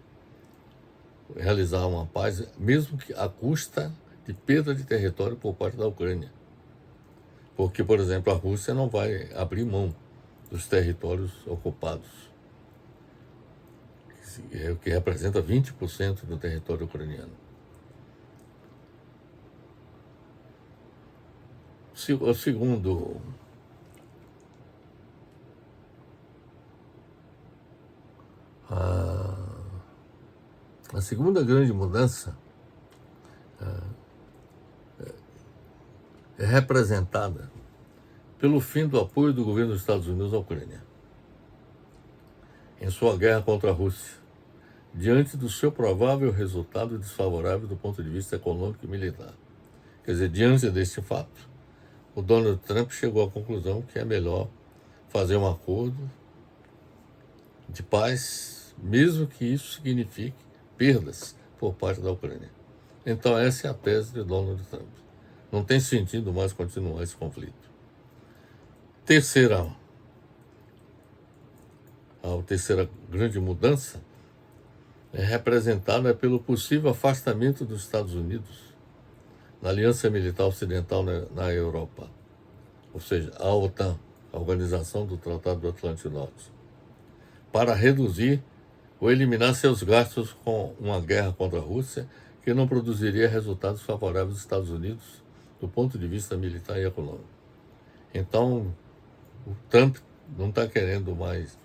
realizar uma paz, mesmo que à custa de perda de território por parte da Ucrânia. Porque, por exemplo, a Rússia não vai abrir mão dos territórios ocupados, que representa 20% do território ucraniano. O segundo a segunda grande mudança é representada pelo fim do apoio do governo dos Estados Unidos à Ucrânia em sua guerra contra a Rússia, diante do seu provável resultado desfavorável do ponto de vista econômico e militar. Quer dizer, diante deste fato, o Donald Trump chegou à conclusão que é melhor fazer um acordo de paz, mesmo que isso signifique perdas por parte da Ucrânia. Então essa é a tese de Donald Trump. Não tem sentido mais continuar esse conflito. Terceira a terceira grande mudança é representada pelo possível afastamento dos Estados Unidos na Aliança Militar Ocidental na Europa, ou seja, a OTAN, a Organização do Tratado do Atlântico Norte, para reduzir ou eliminar seus gastos com uma guerra contra a Rússia que não produziria resultados favoráveis aos Estados Unidos do ponto de vista militar e econômico. Então, o Trump não está querendo mais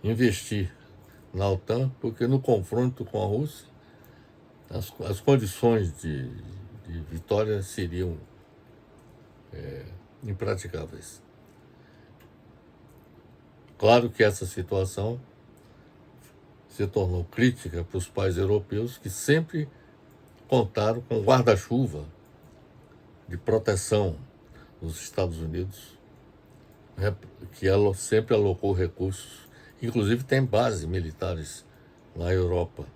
investir na OTAN, porque no confronto com a Rússia, as condições de vitória seriam impraticáveis. Claro que essa situação se tornou crítica para os países europeus que sempre contaram com guarda-chuva de proteção dos Estados Unidos, que ela sempre alocou recursos, inclusive tem bases militares na Europa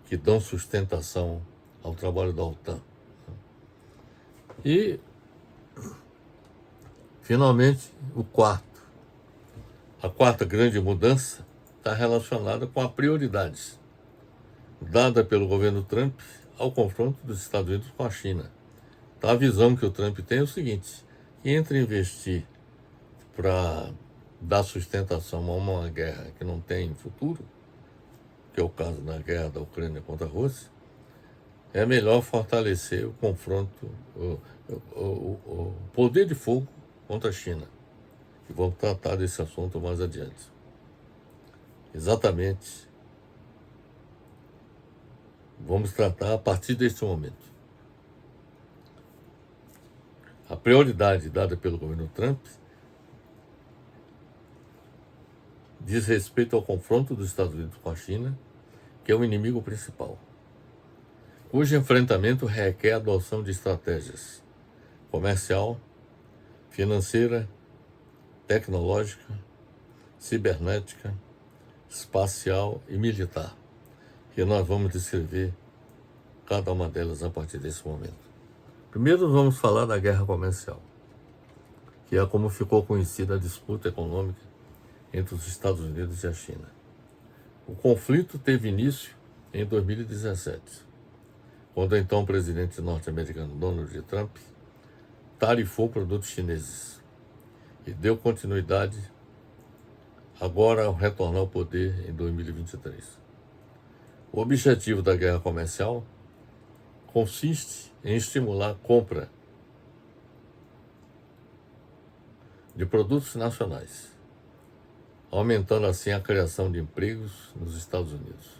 que dão sustentação ao trabalho da OTAN. E, finalmente, a quarta grande mudança está relacionada com as prioridades dada pelo governo Trump ao confronto dos Estados Unidos com a China. Então, a visão que o Trump tem é o seguinte: que entre investir para dar sustentação a uma guerra que não tem futuro, que é o caso da guerra da Ucrânia contra a Rússia, é melhor fortalecer o confronto, o poder de fogo contra a China. E vamos tratar desse assunto mais adiante. Exatamente, vamos tratar a partir deste momento. A prioridade dada pelo governo Trump diz respeito ao confronto dos Estados Unidos com a China, que é o inimigo principal, cujo enfrentamento requer a adoção de estratégias comercial, financeira, tecnológica, cibernética, espacial e militar, que nós vamos descrever cada uma delas a partir desse momento. Primeiro vamos falar da guerra comercial, que é como ficou conhecida a disputa econômica entre os Estados Unidos e a China. O conflito teve início em 2017, quando o então presidente norte-americano Donald Trump tarifou produtos chineses e deu continuidade agora ao retornar ao poder em 2023. O objetivo da guerra comercial consiste em estimular a compra de produtos nacionais, aumentando assim a criação de empregos nos Estados Unidos.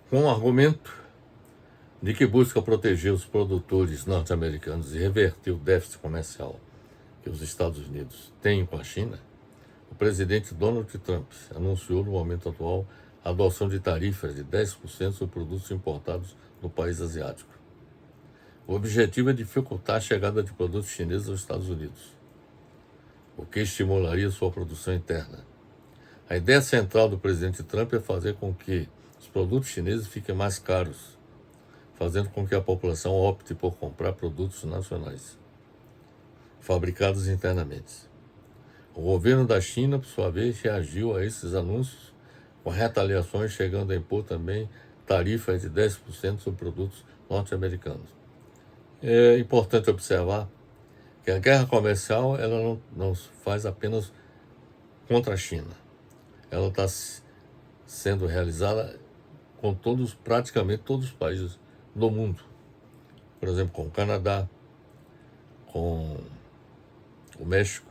Com o argumento de que busca proteger os produtores norte-americanos e reverter o déficit comercial que os Estados Unidos têm com a China, o presidente Donald Trump anunciou no momento atual a adoção de tarifas de 10% sobre produtos importados no país asiático. O objetivo é dificultar a chegada de produtos chineses aos Estados Unidos, o que estimularia sua produção interna. A ideia central do presidente Trump é fazer com que os produtos chineses fiquem mais caros, fazendo com que a população opte por comprar produtos nacionais, fabricados internamente. O governo da China, por sua vez, reagiu a esses anúncios com retaliações, chegando a impor também tarifas de 10% sobre produtos norte-americanos. É importante observar que a guerra comercial ela não faz apenas contra a China. Ela está sendo realizada com praticamente todos os países do mundo. Por exemplo, com o Canadá, com o México,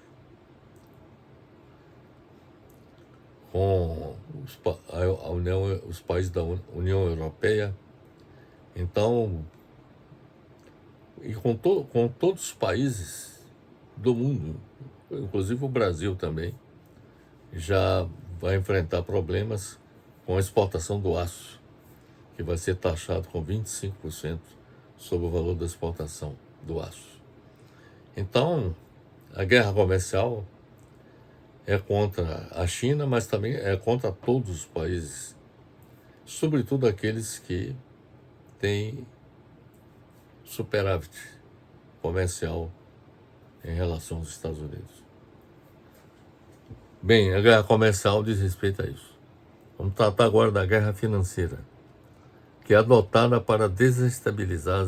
com os países da União Europeia. Então, e com todos os países do mundo, inclusive o Brasil também, já vai enfrentar problemas com a exportação do aço, que vai ser taxado com 25% sobre o valor da exportação do aço. Então, a guerra comercial é contra a China, mas também é contra todos os países, sobretudo aqueles que têm superávit comercial em relação aos Estados Unidos. Bem, a guerra comercial diz respeito a isso. Vamos tratar agora da guerra financeira, que é adotada para desestabilizar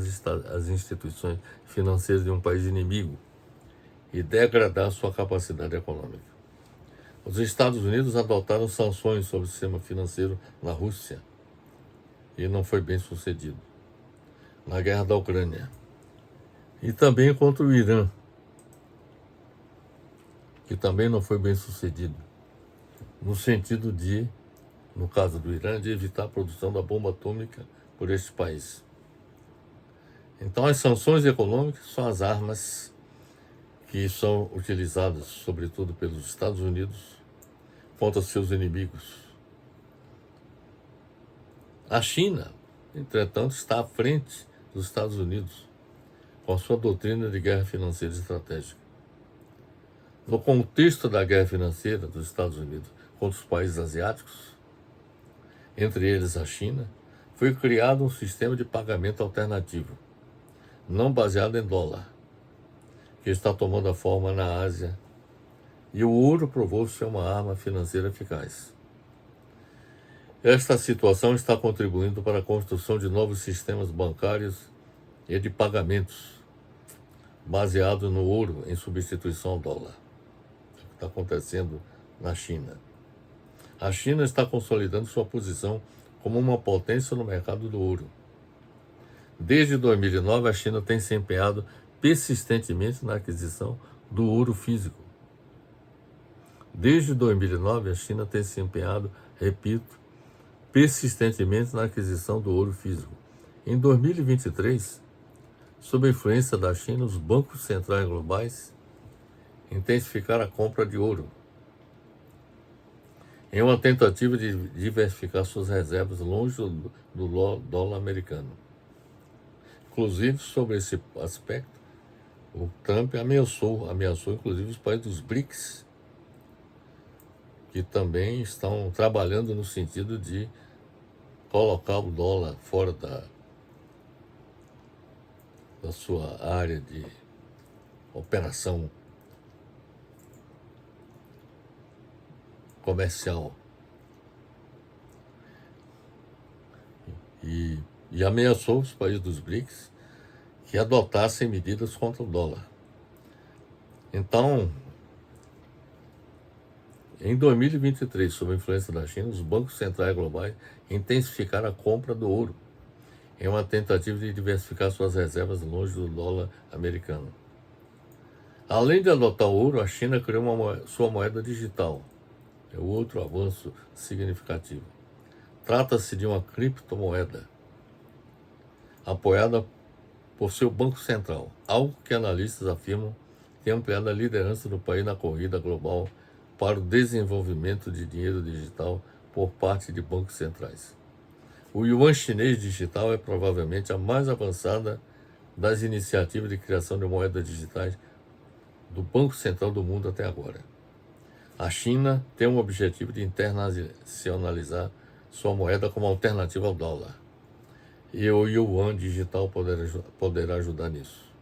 as instituições financeiras de um país inimigo e degradar sua capacidade econômica. Os Estados Unidos adotaram sanções sobre o sistema financeiro na Rússia e não foi bem sucedido. Na guerra da Ucrânia. E também contra o Irã, que também não foi bem sucedido, no sentido de, no caso do Irã, de evitar a produção da bomba atômica por este país. Então, as sanções econômicas são as armas que são utilizadas, sobretudo pelos Estados Unidos, contra seus inimigos. A China, entretanto, está à frente dos Estados Unidos com a sua doutrina de guerra financeira estratégica. No contexto da guerra financeira dos Estados Unidos contra os países asiáticos, entre eles a China, foi criado um sistema de pagamento alternativo, não baseado em dólar, que está tomando a forma na Ásia, e o ouro provou-se ser uma arma financeira eficaz. Esta situação está contribuindo para a construção de novos sistemas bancários e de pagamentos, baseados no ouro em substituição ao dólar. É o que está acontecendo na China. A China está consolidando sua posição como uma potência no mercado do ouro. Desde 2009, a China tem se empenhado persistentemente na aquisição do ouro físico. Desde 2009, a China tem se empenhado, repito, persistentemente na aquisição do ouro físico. Em 2023, sob a influência da China, os bancos centrais globais intensificaram a compra de ouro, em uma tentativa de diversificar suas reservas longe do dólar americano. Inclusive, sobre esse aspecto, o Trump ameaçou inclusive os países dos BRICS, que também estão trabalhando no sentido de colocar o dólar fora da sua área de operação comercial. E ameaçou os países dos BRICS que adotassem medidas contra o dólar. Então, em 2023, sob a influência da China, os bancos centrais globais intensificaram a compra do ouro, em uma tentativa de diversificar suas reservas longe do dólar americano. Além de adotar o ouro, a China criou sua moeda digital. É outro avanço significativo. Trata-se de uma criptomoeda, apoiada por seu Banco Central, algo que analistas afirmam tem ampliado a liderança do país na corrida global para o desenvolvimento de dinheiro digital por parte de bancos centrais. O yuan chinês digital é provavelmente a mais avançada das iniciativas de criação de moedas digitais do Banco Central do mundo até agora. A China tem o objetivo de internacionalizar sua moeda como alternativa ao dólar. E o yuan digital poderá ajudar nisso.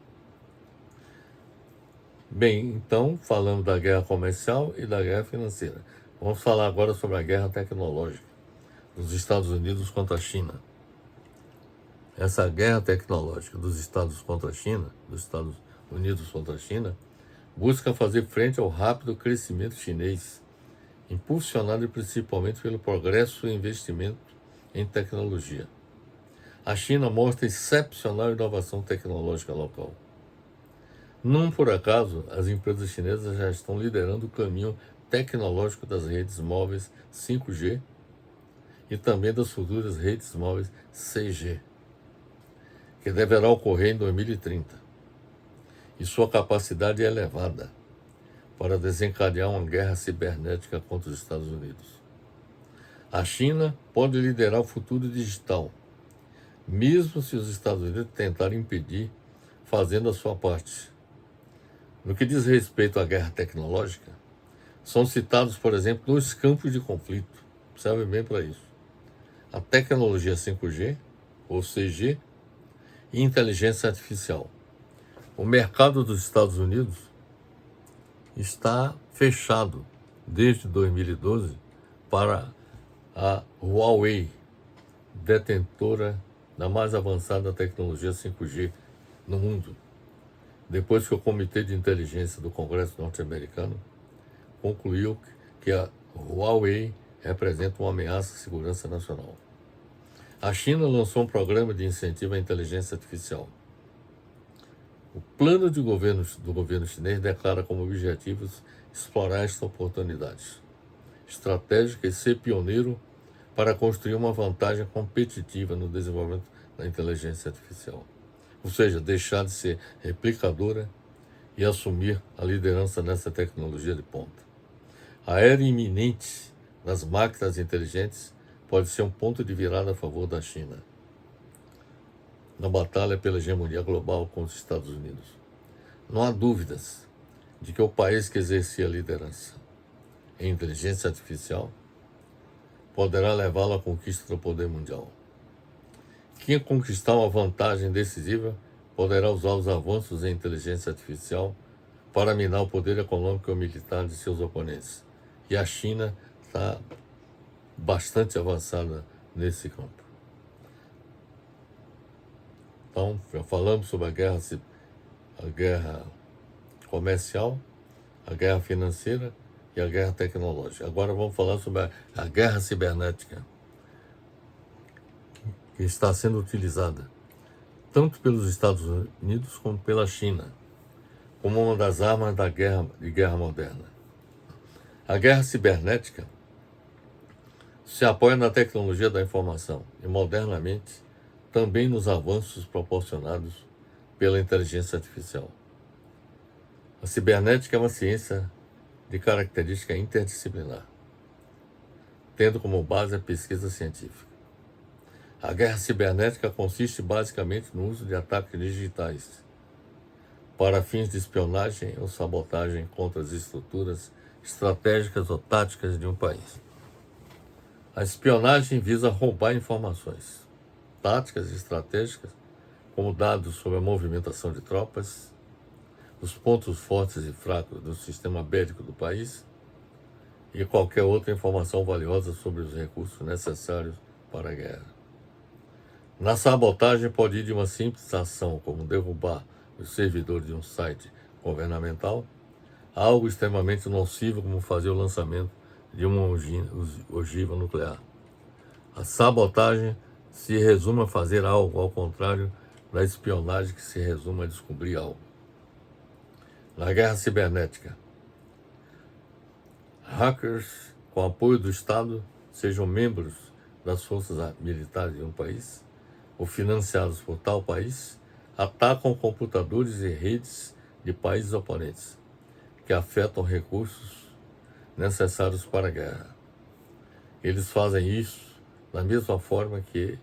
Bem, então, falando da guerra comercial e da guerra financeira. Vamos falar agora sobre a guerra tecnológica dos Estados Unidos contra a China. Essa guerra tecnológica dos Estados Unidos contra a China, busca fazer frente ao rápido crescimento chinês, impulsionado principalmente pelo progresso e investimento em tecnologia. A China mostra excepcional inovação tecnológica local. Não por acaso, as empresas chinesas já estão liderando o caminho tecnológico das redes móveis 5G e também das futuras redes móveis 6G, que deverá ocorrer em 2030. E sua capacidade é elevada para desencadear uma guerra cibernética contra os Estados Unidos. A China pode liderar o futuro digital, mesmo se os Estados Unidos tentarem impedir, fazendo a sua parte. No que diz respeito à guerra tecnológica, são citados, por exemplo, dois campos de conflito. Serve bem para isso. A tecnologia 5G, ou CG, e inteligência artificial. O mercado dos Estados Unidos está fechado desde 2012 para a Huawei, detentora da mais avançada tecnologia 5G no mundo, depois que o Comitê de Inteligência do Congresso norte-americano concluiu que a Huawei representa uma ameaça à segurança nacional. A China lançou um programa de incentivo à inteligência artificial. O plano de governo do governo chinês declara como objetivos explorar esta oportunidade estratégica e ser pioneiro para construir uma vantagem competitiva no desenvolvimento da inteligência artificial. Ou seja, deixar de ser replicadora e assumir a liderança nessa tecnologia de ponta. A era iminente das máquinas inteligentes pode ser um ponto de virada a favor da China na batalha pela hegemonia global com os Estados Unidos. Não há dúvidas de que o país que exercia a liderança em inteligência artificial poderá levá-lo à conquista do poder mundial. Quem conquistar uma vantagem decisiva poderá usar os avanços em inteligência artificial para minar o poder econômico e militar de seus oponentes. E a China está bastante avançada nesse campo. Então, já falamos sobre a guerra comercial, a guerra financeira e a guerra tecnológica. Agora vamos falar sobre a guerra cibernética, que está sendo utilizada tanto pelos Estados Unidos como pela China, como uma das armas de guerra moderna. A guerra cibernética se apoia na tecnologia da informação e, modernamente, também nos avanços proporcionados pela inteligência artificial. A cibernética é uma ciência de característica interdisciplinar, tendo como base a pesquisa científica. A guerra cibernética consiste basicamente no uso de ataques digitais para fins de espionagem ou sabotagem contra as estruturas estratégicas ou táticas de um país. A espionagem visa roubar informações táticas e estratégicas, como dados sobre a movimentação de tropas, os pontos fortes e fracos do sistema bélico do país e qualquer outra informação valiosa sobre os recursos necessários para a guerra. Na sabotagem pode ir de uma simples ação, como derrubar os servidores de um site governamental, a algo extremamente nocivo, como fazer o lançamento de uma ogiva nuclear. A sabotagem se resume a fazer algo, ao contrário da espionagem, que se resume a descobrir algo. Na guerra cibernética, hackers, com apoio do Estado, sejam membros das forças militares de um país ou financiados por tal país, atacam computadores e redes de países oponentes, que afetam recursos necessários para a guerra. Eles fazem isso da mesma forma que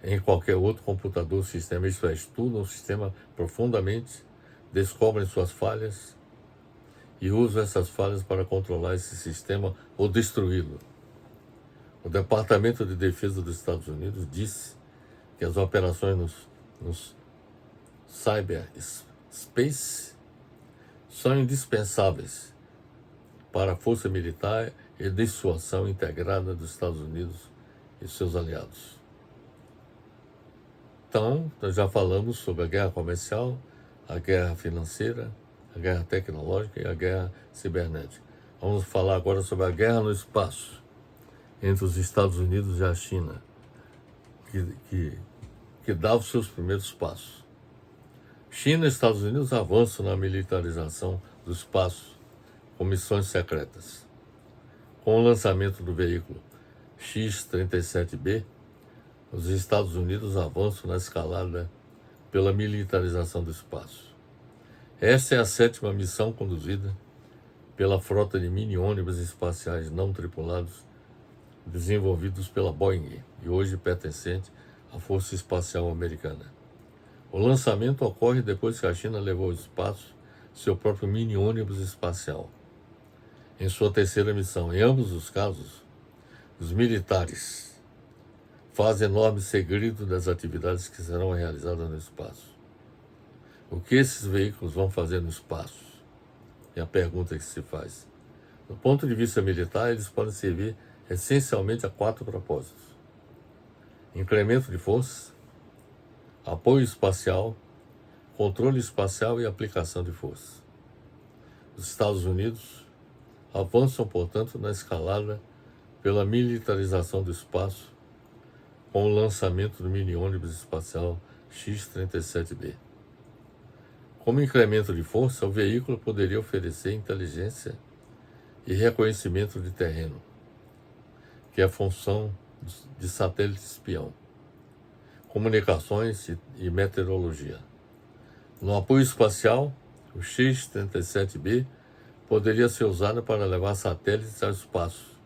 em qualquer outro computador, sistema, isto é, estudam o sistema profundamente, descobrem suas falhas e usam essas falhas para controlar esse sistema ou destruí-lo. O Departamento de Defesa dos Estados Unidos disse que as operações nos cyberspace são indispensáveis para a força militar e dissuasão integrada dos Estados Unidos e seus aliados. Então, nós já falamos sobre a guerra comercial, a guerra financeira, a guerra tecnológica e a guerra cibernética. Vamos falar agora sobre a guerra no espaço entre os Estados Unidos e a China, que dá os seus primeiros passos. China e Estados Unidos avançam na militarização do espaço com missões secretas. Com o lançamento do veículo X-37B, os Estados Unidos avançam na escalada pela militarização do espaço. Esta é a 7ª missão conduzida pela frota de mini-ônibus espaciais não tripulados desenvolvidos pela Boeing e hoje pertencente à Força Espacial Americana. O lançamento ocorre depois que a China levou ao espaço seu próprio mini-ônibus espacial em sua terceira missão. Em ambos os casos, os militares fazem enorme segredo das atividades que serão realizadas no espaço. O que esses veículos vão fazer no espaço? É a pergunta que se faz. Do ponto de vista militar, eles podem servir essencialmente a 4 propósitos: incremento de força, apoio espacial, controle espacial e aplicação de força. Os Estados Unidos avançam, portanto, na escalada pela militarização do espaço com o lançamento do mini-ônibus espacial X-37B. Como incremento de força, o veículo poderia oferecer inteligência e reconhecimento de terreno, que é a função de satélite espião, comunicações e meteorologia. No apoio espacial, o X-37B poderia ser usado para levar satélites ao espaço,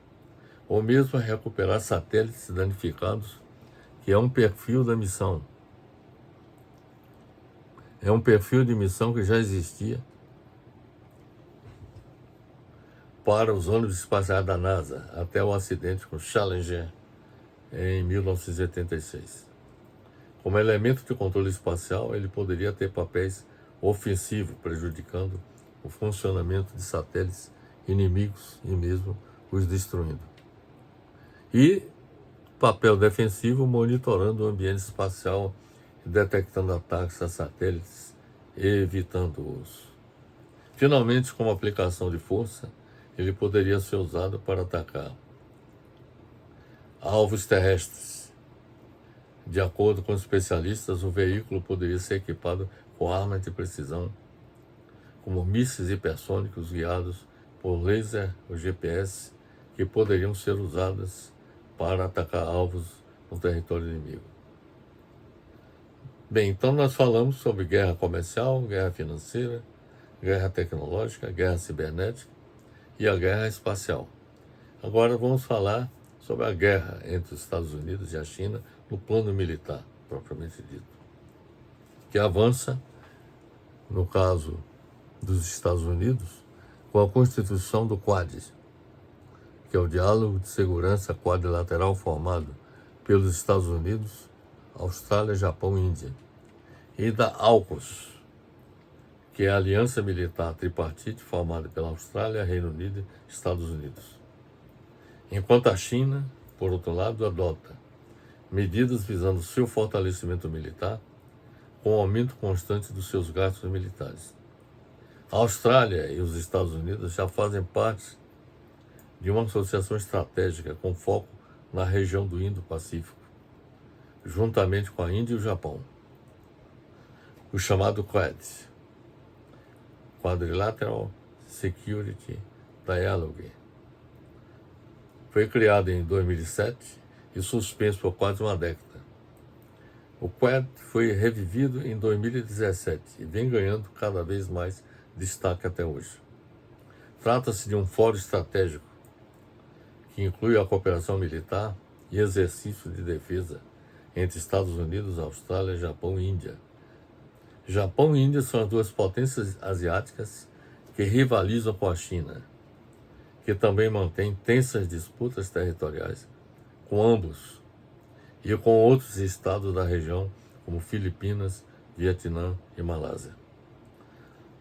ou mesmo recuperar satélites danificados, que é um perfil da missão. É um perfil de missão que já existia para os ônibus espaciais da NASA, até o acidente com Challenger em 1986. Como elemento de controle espacial, ele poderia ter papéis ofensivos, prejudicando o funcionamento de satélites inimigos e mesmo os destruindo. E papel defensivo, monitorando o ambiente espacial, detectando ataques a satélites e evitando-os. Finalmente, como aplicação de força, ele poderia ser usado para atacar alvos terrestres. De acordo com especialistas, o veículo poderia ser equipado com armas de precisão, como mísseis hipersônicos guiados por laser ou GPS, que poderiam ser usadas para atacar alvos no território inimigo. Bem, então nós falamos sobre guerra comercial, guerra financeira, guerra tecnológica, guerra cibernética e a guerra espacial. Agora vamos falar sobre a guerra entre os Estados Unidos e a China no plano militar, propriamente dito, que avança, no caso dos Estados Unidos, com a constituição do Quad, que é o Diálogo de Segurança Quadrilateral formado pelos Estados Unidos, Austrália, Japão e Índia, e da AUKUS, que é a Aliança Militar Tripartite formada pela Austrália, Reino Unido e Estados Unidos. Enquanto a China, por outro lado, adota medidas visando seu fortalecimento militar com o aumento constante dos seus gastos militares. A Austrália e os Estados Unidos já fazem parte de uma associação estratégica com foco na região do Indo-Pacífico, juntamente com a Índia e o Japão. O chamado Quad, Quadrilateral Security Dialogue, foi criado em 2007 e suspenso por quase uma década. O Quad foi revivido em 2017 e vem ganhando cada vez mais destaque até hoje. Trata-se de um fórum estratégico que inclui a cooperação militar e exercício de defesa entre Estados Unidos, Austrália, Japão e Índia. Japão e Índia são as duas potências asiáticas que rivalizam com a China, que também mantém tensas disputas territoriais com ambos e com outros estados da região, como Filipinas, Vietnã e Malásia.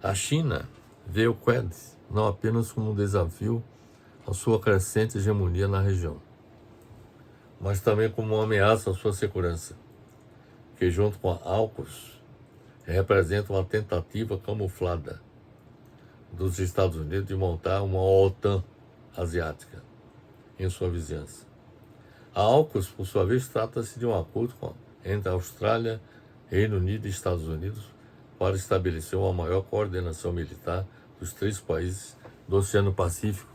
A China vê o Quad não apenas como um desafio à sua crescente hegemonia na região, mas também como uma ameaça à sua segurança, que junto com a AUKUS representa uma tentativa camuflada dos Estados Unidos de montar uma OTAN asiática em sua vizinhança. A AUKUS, por sua vez, trata-se de um acordo entre a Austrália, Reino Unido e Estados Unidos para estabelecer uma maior coordenação militar dos 3 países do Oceano Pacífico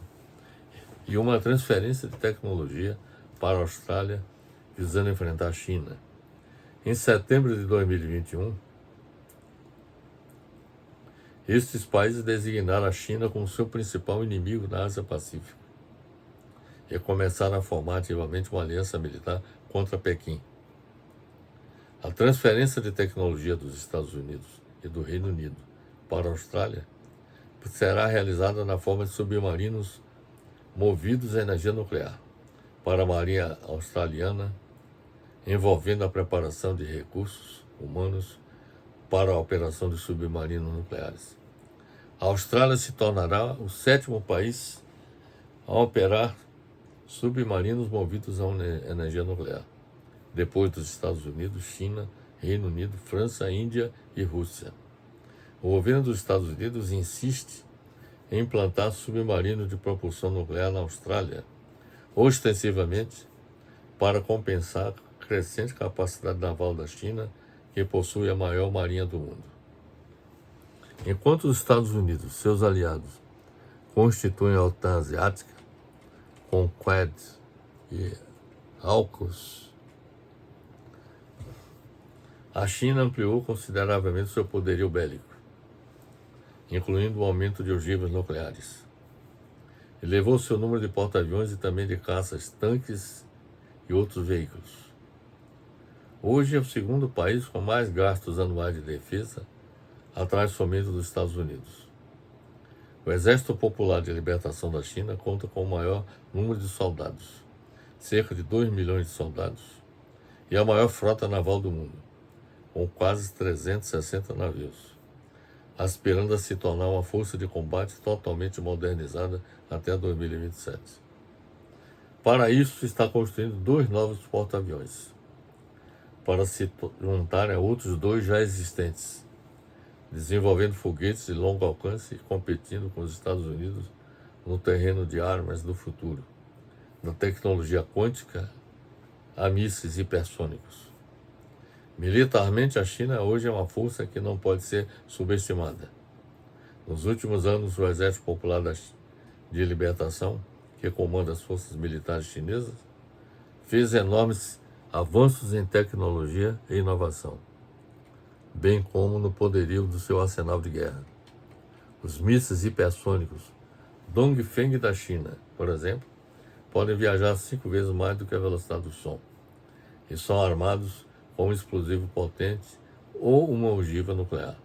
e uma transferência de tecnologia para a Austrália visando enfrentar a China. Em setembro de 2021, estes países designaram a China como seu principal inimigo na Ásia-Pacífico e começaram a formar ativamente uma aliança militar contra Pequim. A transferência de tecnologia dos Estados Unidos e do Reino Unido para a Austrália será realizada na forma de submarinos movidos a energia nuclear para a Marinha Australiana, envolvendo a preparação de recursos humanos para a operação de submarinos nucleares. A Austrália se tornará o 7º país a operar submarinos movidos a energia nuclear, depois dos Estados Unidos, China, Reino Unido, França, Índia e Rússia. O governo dos Estados Unidos insiste em implantar submarinos de propulsão nuclear na Austrália, ostensivamente para compensar a crescente capacidade naval da China, que possui a maior marinha do mundo. Enquanto os Estados Unidos, seus aliados, constituem a OTAN asiática, com Quad e AUKUS, a China ampliou consideravelmente seu poderio bélico, incluindo o aumento de ogivas nucleares. Elevou seu número de porta-aviões e também de caças, tanques e outros veículos. Hoje é o 2º país com mais gastos anuais de defesa, atrás somente dos Estados Unidos. O Exército Popular de Libertação da China conta com o maior número de soldados, cerca de 2 milhões de soldados, e a maior frota naval do mundo, com quase 360 navios, aspirando a se tornar uma força de combate totalmente modernizada até 2027. Para isso, está construindo 2 novos porta-aviões, para se juntarem a outros 2 já existentes, desenvolvendo foguetes de longo alcance e competindo com os Estados Unidos no terreno de armas do futuro, da tecnologia quântica a mísseis hipersônicos. Militarmente, a China hoje é uma força que não pode ser subestimada. Nos últimos anos, o Exército Popular de Libertação, que comanda as forças militares chinesas, fez enormes avanços em tecnologia e inovação, bem como no poderio do seu arsenal de guerra. Os mísseis hipersônicos Dongfeng da China, por exemplo, podem viajar 5 vezes mais do que a velocidade do som e são armados com um explosivo potente ou uma ogiva nuclear.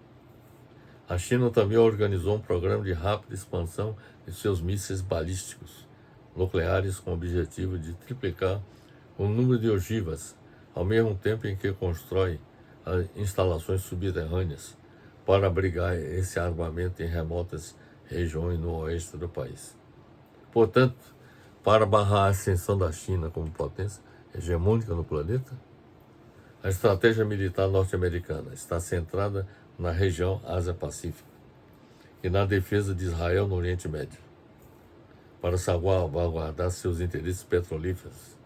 A China também organizou um programa de rápida expansão de seus mísseis balísticos nucleares com o objetivo de triplicar o número de ogivas, ao mesmo tempo em que constrói instalações subterrâneas para abrigar esse armamento em remotas regiões no oeste do país. Portanto, para barrar a ascensão da China como potência hegemônica no planeta, a estratégia militar norte-americana está centrada na região Ásia-Pacífico e na defesa de Israel no Oriente Médio, para salvaguardar seus interesses petrolíferos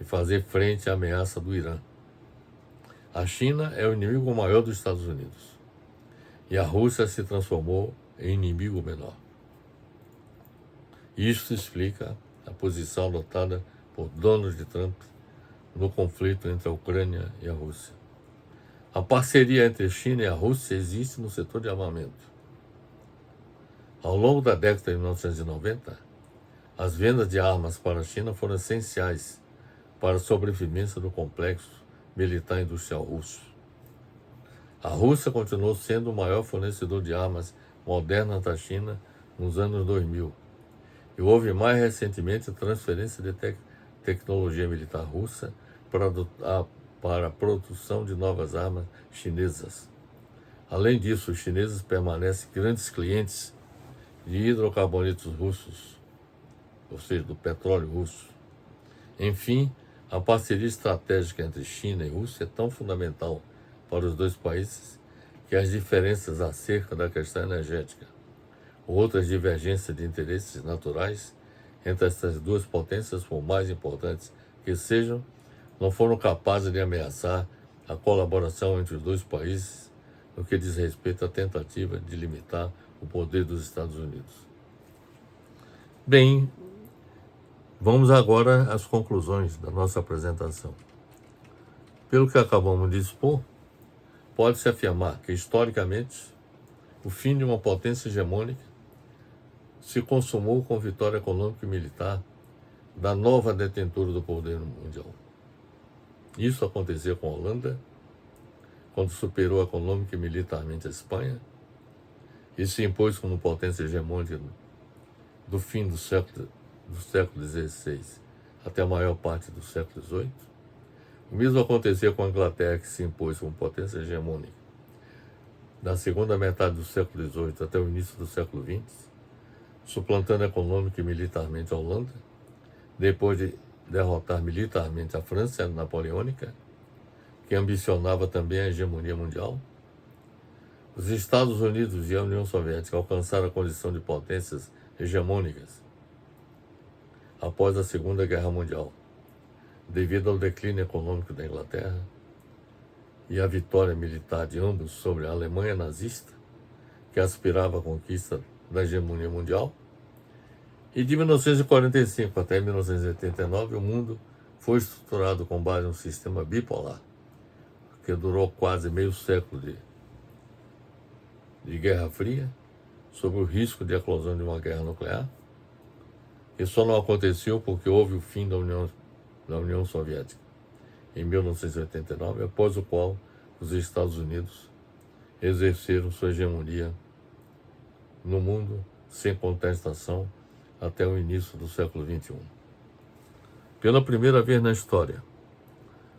e fazer frente à ameaça do Irã. A China é o inimigo maior dos Estados Unidos e a Rússia se transformou em inimigo menor. Isso explica a posição adotada por Donald Trump no conflito entre a Ucrânia e a Rússia. A parceria entre a China e a Rússia existe no setor de armamento. Ao longo da década de 1990, as vendas de armas para a China foram essenciais para a sobrevivência do complexo militar industrial russo. A Rússia continuou sendo o maior fornecedor de armas modernas da China nos anos 2000 e houve mais recentemente a transferência de tecnologia militar russa para a produção de novas armas chinesas. Além disso, os chineses permanecem grandes clientes de hidrocarbonetos russos, ou seja, do petróleo russo. Enfim, a parceria estratégica entre China e Rússia é tão fundamental para os 2 países que as diferenças acerca da questão energética ou outras divergências de interesses naturais entre essas 2 potências, por mais importantes que sejam, não foram capazes de ameaçar a colaboração entre os 2 países no que diz respeito à tentativa de limitar o poder dos Estados Unidos. Bem, vamos agora às conclusões da nossa apresentação. Pelo que acabamos de expor, pode-se afirmar que, historicamente, o fim de uma potência hegemônica se consumou com vitória econômica e militar da nova detentora do poder mundial. Isso aconteceu com a Holanda, quando superou econômica e militarmente a Espanha, e se impôs como potência hegemônica do fim do século XVI até a maior parte do século XVIII. O mesmo aconteceu com a Inglaterra, que se impôs como potência hegemônica da segunda metade do século XVIII até o início do século XX, suplantando econômica e militarmente a Holanda, depois de derrotar militarmente a França napoleônica, que ambicionava também a hegemonia mundial. Os Estados Unidos e a União Soviética alcançaram a condição de potências hegemônicas após a Segunda Guerra Mundial, devido ao declínio econômico da Inglaterra e à vitória militar de ambos sobre a Alemanha nazista, que aspirava à conquista da hegemonia mundial. E de 1945 até 1989, o mundo foi estruturado com base em um sistema bipolar, que durou quase meio século de Guerra Fria, sob o risco de eclosão de uma guerra nuclear. Isso só não aconteceu porque houve o fim da União Soviética em 1989, após o qual os Estados Unidos exerceram sua hegemonia no mundo sem contestação até o início do século XXI. Pela primeira vez na história,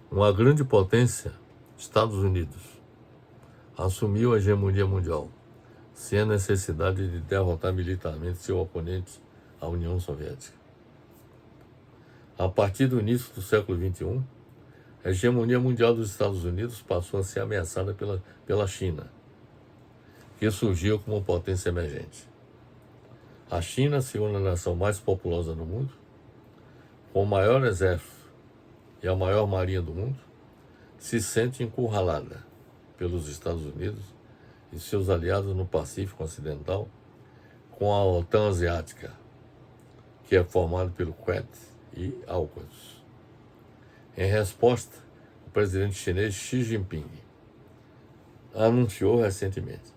uma grande potência, Estados Unidos, assumiu a hegemonia mundial, sem a necessidade de derrotar militarmente seu oponente, a União Soviética. A partir do início do século XXI, a hegemonia mundial dos Estados Unidos passou a ser ameaçada pela China, que surgiu como potência emergente. A China, a segunda nação mais populosa do mundo, com o maior exército e a maior marinha do mundo, se sente encurralada pelos Estados Unidos e seus aliados no Pacífico Ocidental, com a OTAN Asiática, que é formada pelo Quad e AUKUS. Em resposta, o presidente chinês Xi Jinping anunciou recentemente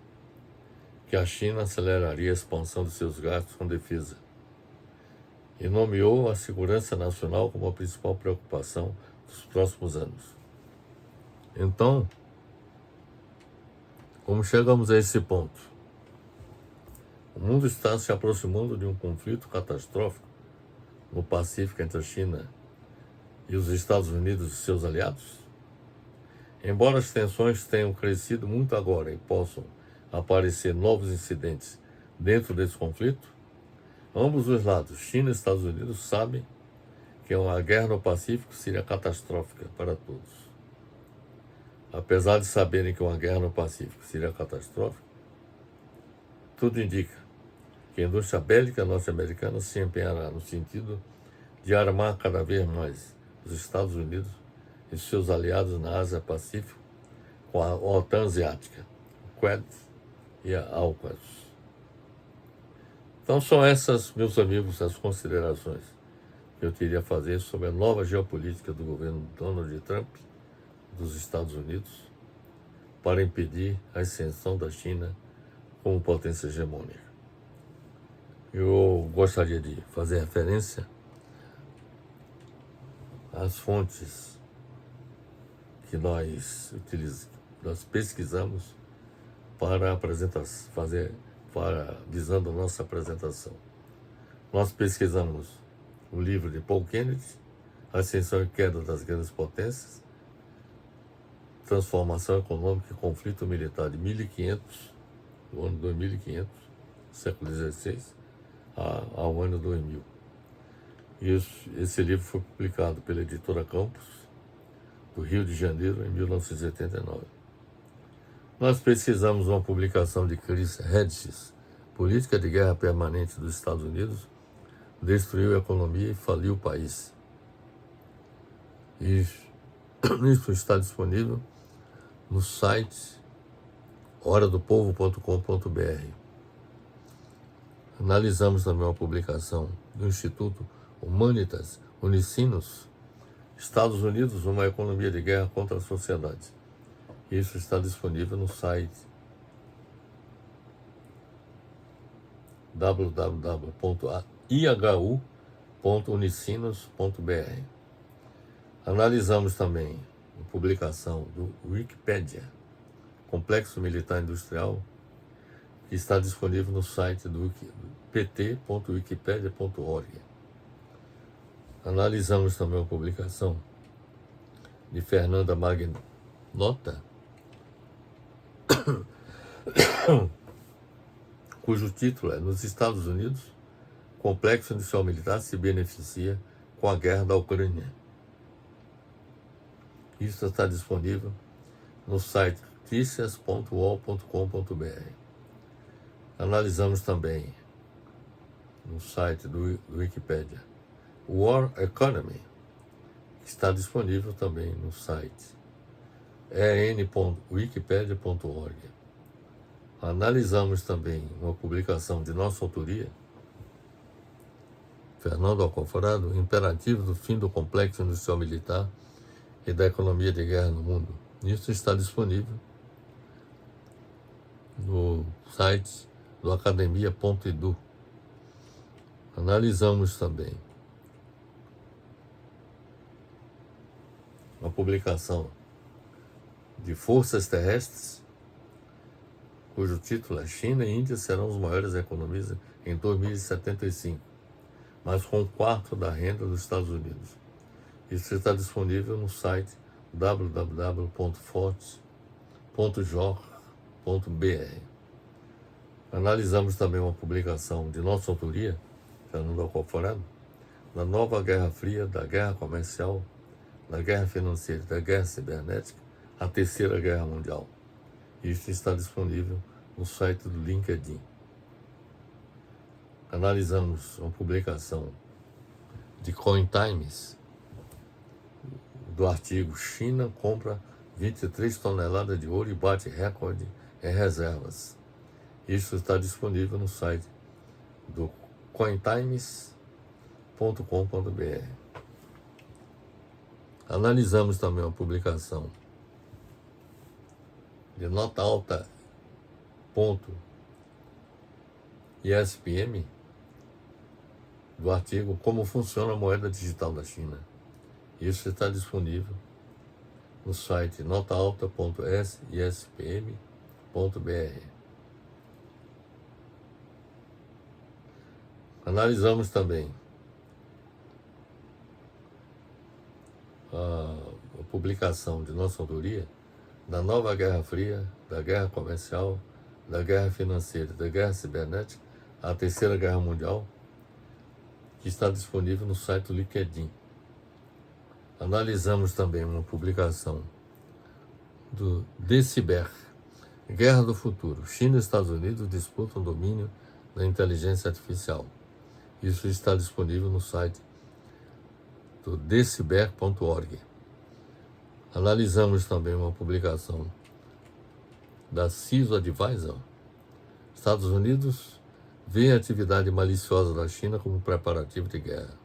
que a China aceleraria a expansão de seus gastos com defesa e nomeou a segurança nacional como a principal preocupação dos próximos anos. Então, como chegamos a esse ponto? O mundo está se aproximando de um conflito catastrófico no Pacífico entre a China e os Estados Unidos e seus aliados? Embora as tensões tenham crescido muito agora e possam aparecer novos incidentes dentro desse conflito, ambos os lados, China e Estados Unidos, sabem que uma guerra no Pacífico seria catastrófica para todos. Apesar de saberem que uma guerra no Pacífico seria catastrófica, tudo indica que a indústria bélica norte-americana se empenhará no sentido de armar cada vez mais os Estados Unidos e seus aliados na Ásia-Pacífico com a OTAN Asiática, o Quad e a AUKUS. Então são essas, meus amigos, as considerações que eu teria a fazer sobre a nova geopolítica do governo Donald Trump dos Estados Unidos para impedir a ascensão da China como potência hegemônica. Eu gostaria de fazer referência às fontes que nós pesquisamos para visando a nossa apresentação. Nós pesquisamos o livro de Paul Kennedy, Ascensão e Queda das Grandes Potências, Transformação Econômica e Conflito Militar de 1500, do ano 2500, século XVI, ao ano 2000. E esse livro foi publicado pela editora Campos, do Rio de Janeiro, em 1989. Nós pesquisamos uma publicação de Chris Hedges, Política de Guerra Permanente dos Estados Unidos, destruiu a economia e faliu o país. Isso está disponível no site horadopovo.com.br. Analisamos também uma publicação do Instituto Humanitas Unicinos, Estados Unidos, uma economia de guerra contra a sociedade. Isso está disponível no site www.ihu.unicinos.br. Analisamos também a publicação do Wikipedia, Complexo Militar Industrial, que está disponível no site do pt.wikipedia.org. Analisamos também uma publicação de Fernanda Magnota, cujo título é Nos Estados Unidos, complexo industrial militar se beneficia com a guerra da Ucrânia. Isso está disponível no site noticias.uol.com.br. Analisamos também no site do Wikipedia War Economy, que está disponível também no site en.wikipedia.org. Analisamos também uma publicação de nossa autoria, Fernando Alcoforado, Imperativo do Fim do Complexo Industrial Militar e da Economia de Guerra no Mundo. Isso está disponível no site do academia.edu. Analisamos também uma publicação de Forças Terrestres, cujo título é China e Índia serão os maiores economias em 2075, mas com um quarto da renda dos Estados Unidos. Isso está disponível no site www.fortes.jor.br. Analisamos também uma publicação de nossa autoria, Fernando Alcoforado, da nova Guerra Fria, da guerra comercial, da guerra financeira e da guerra cibernética, a Terceira Guerra Mundial. Isso está disponível no site do LinkedIn. Analisamos uma publicação de CoinTimes, do artigo China compra 23 toneladas de ouro e bate recorde em reservas. Isso está disponível no site do cointimes.com.br. Analisamos também uma publicação de nota alta .ispm do artigo Como funciona a moeda digital da China. Isso está disponível no site notaalta.ispm.br. Analisamos também a publicação de nossa autoria da nova Guerra Fria, da guerra comercial, da guerra financeira, da guerra cibernética, a Terceira Guerra Mundial, que está disponível no site do LinkedIn. Analisamos também uma publicação do Deciber, Guerra do Futuro. China e Estados Unidos disputam o domínio da inteligência artificial. Isso está disponível no site do deciber.org. Analisamos também uma publicação da CISO Advisor. Estados Unidos vê a atividade maliciosa da China como preparativo de guerra.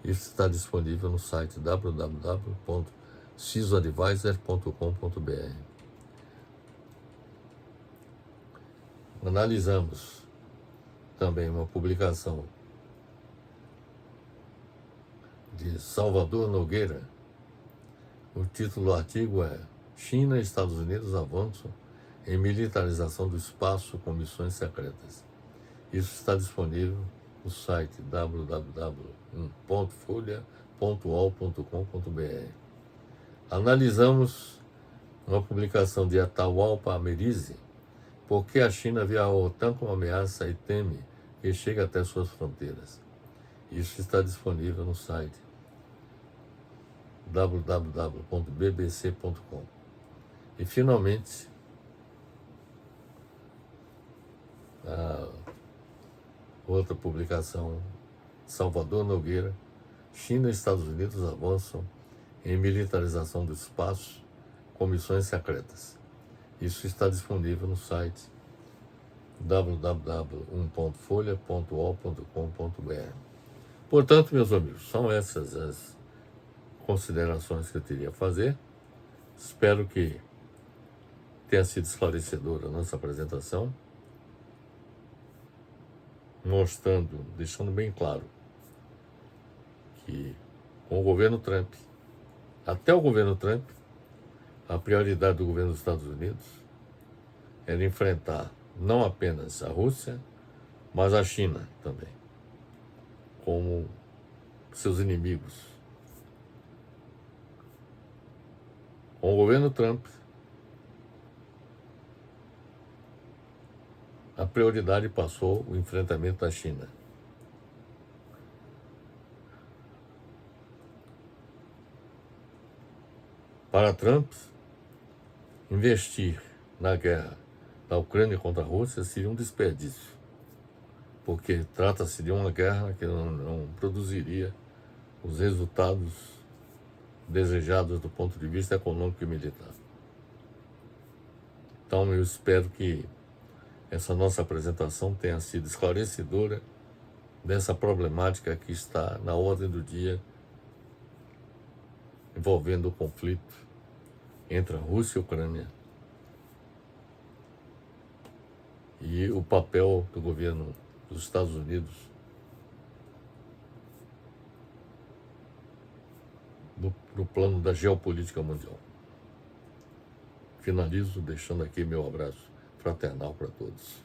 Isso está disponível no site www.cisoadvisor.com.br. Analisamos também uma publicação de Salvador Nogueira. O título do artigo é China e Estados Unidos avançam em militarização do espaço com missões secretas. Isso está disponível no site www.folha.uol.com.br. Analisamos uma publicação de Atahualpa Amerize, Por que a China vê a OTAN como ameaça e teme que chegue até suas fronteiras. Isso está disponível no site www.bbc.com. E finalmente, a outra publicação, Salvador Nogueira, China e Estados Unidos avançam em militarização do espaço com missões secretas. Isso está disponível no site www.folha.uol.com.br. Portanto, meus amigos, são essas as considerações que eu teria a fazer. Espero que tenha sido esclarecedora a nossa apresentação, mostrando, deixando bem claro que com o governo Trump, até o governo Trump, a prioridade do governo dos Estados Unidos era enfrentar não apenas a Rússia, mas a China também, como seus inimigos. Com o governo Trump, a prioridade passou o enfrentamento da China. Para Trump, investir na guerra da Ucrânia contra a Rússia seria um desperdício, porque trata-se de uma guerra que não produziria os resultados desejados do ponto de vista econômico e militar. Então eu espero que essa nossa apresentação tenha sido esclarecedora dessa problemática que está na ordem do dia envolvendo o conflito entre a Rússia e a Ucrânia e o papel do governo dos Estados Unidos no plano da geopolítica mundial. Finalizo deixando aqui meu abraço fraternal para todos.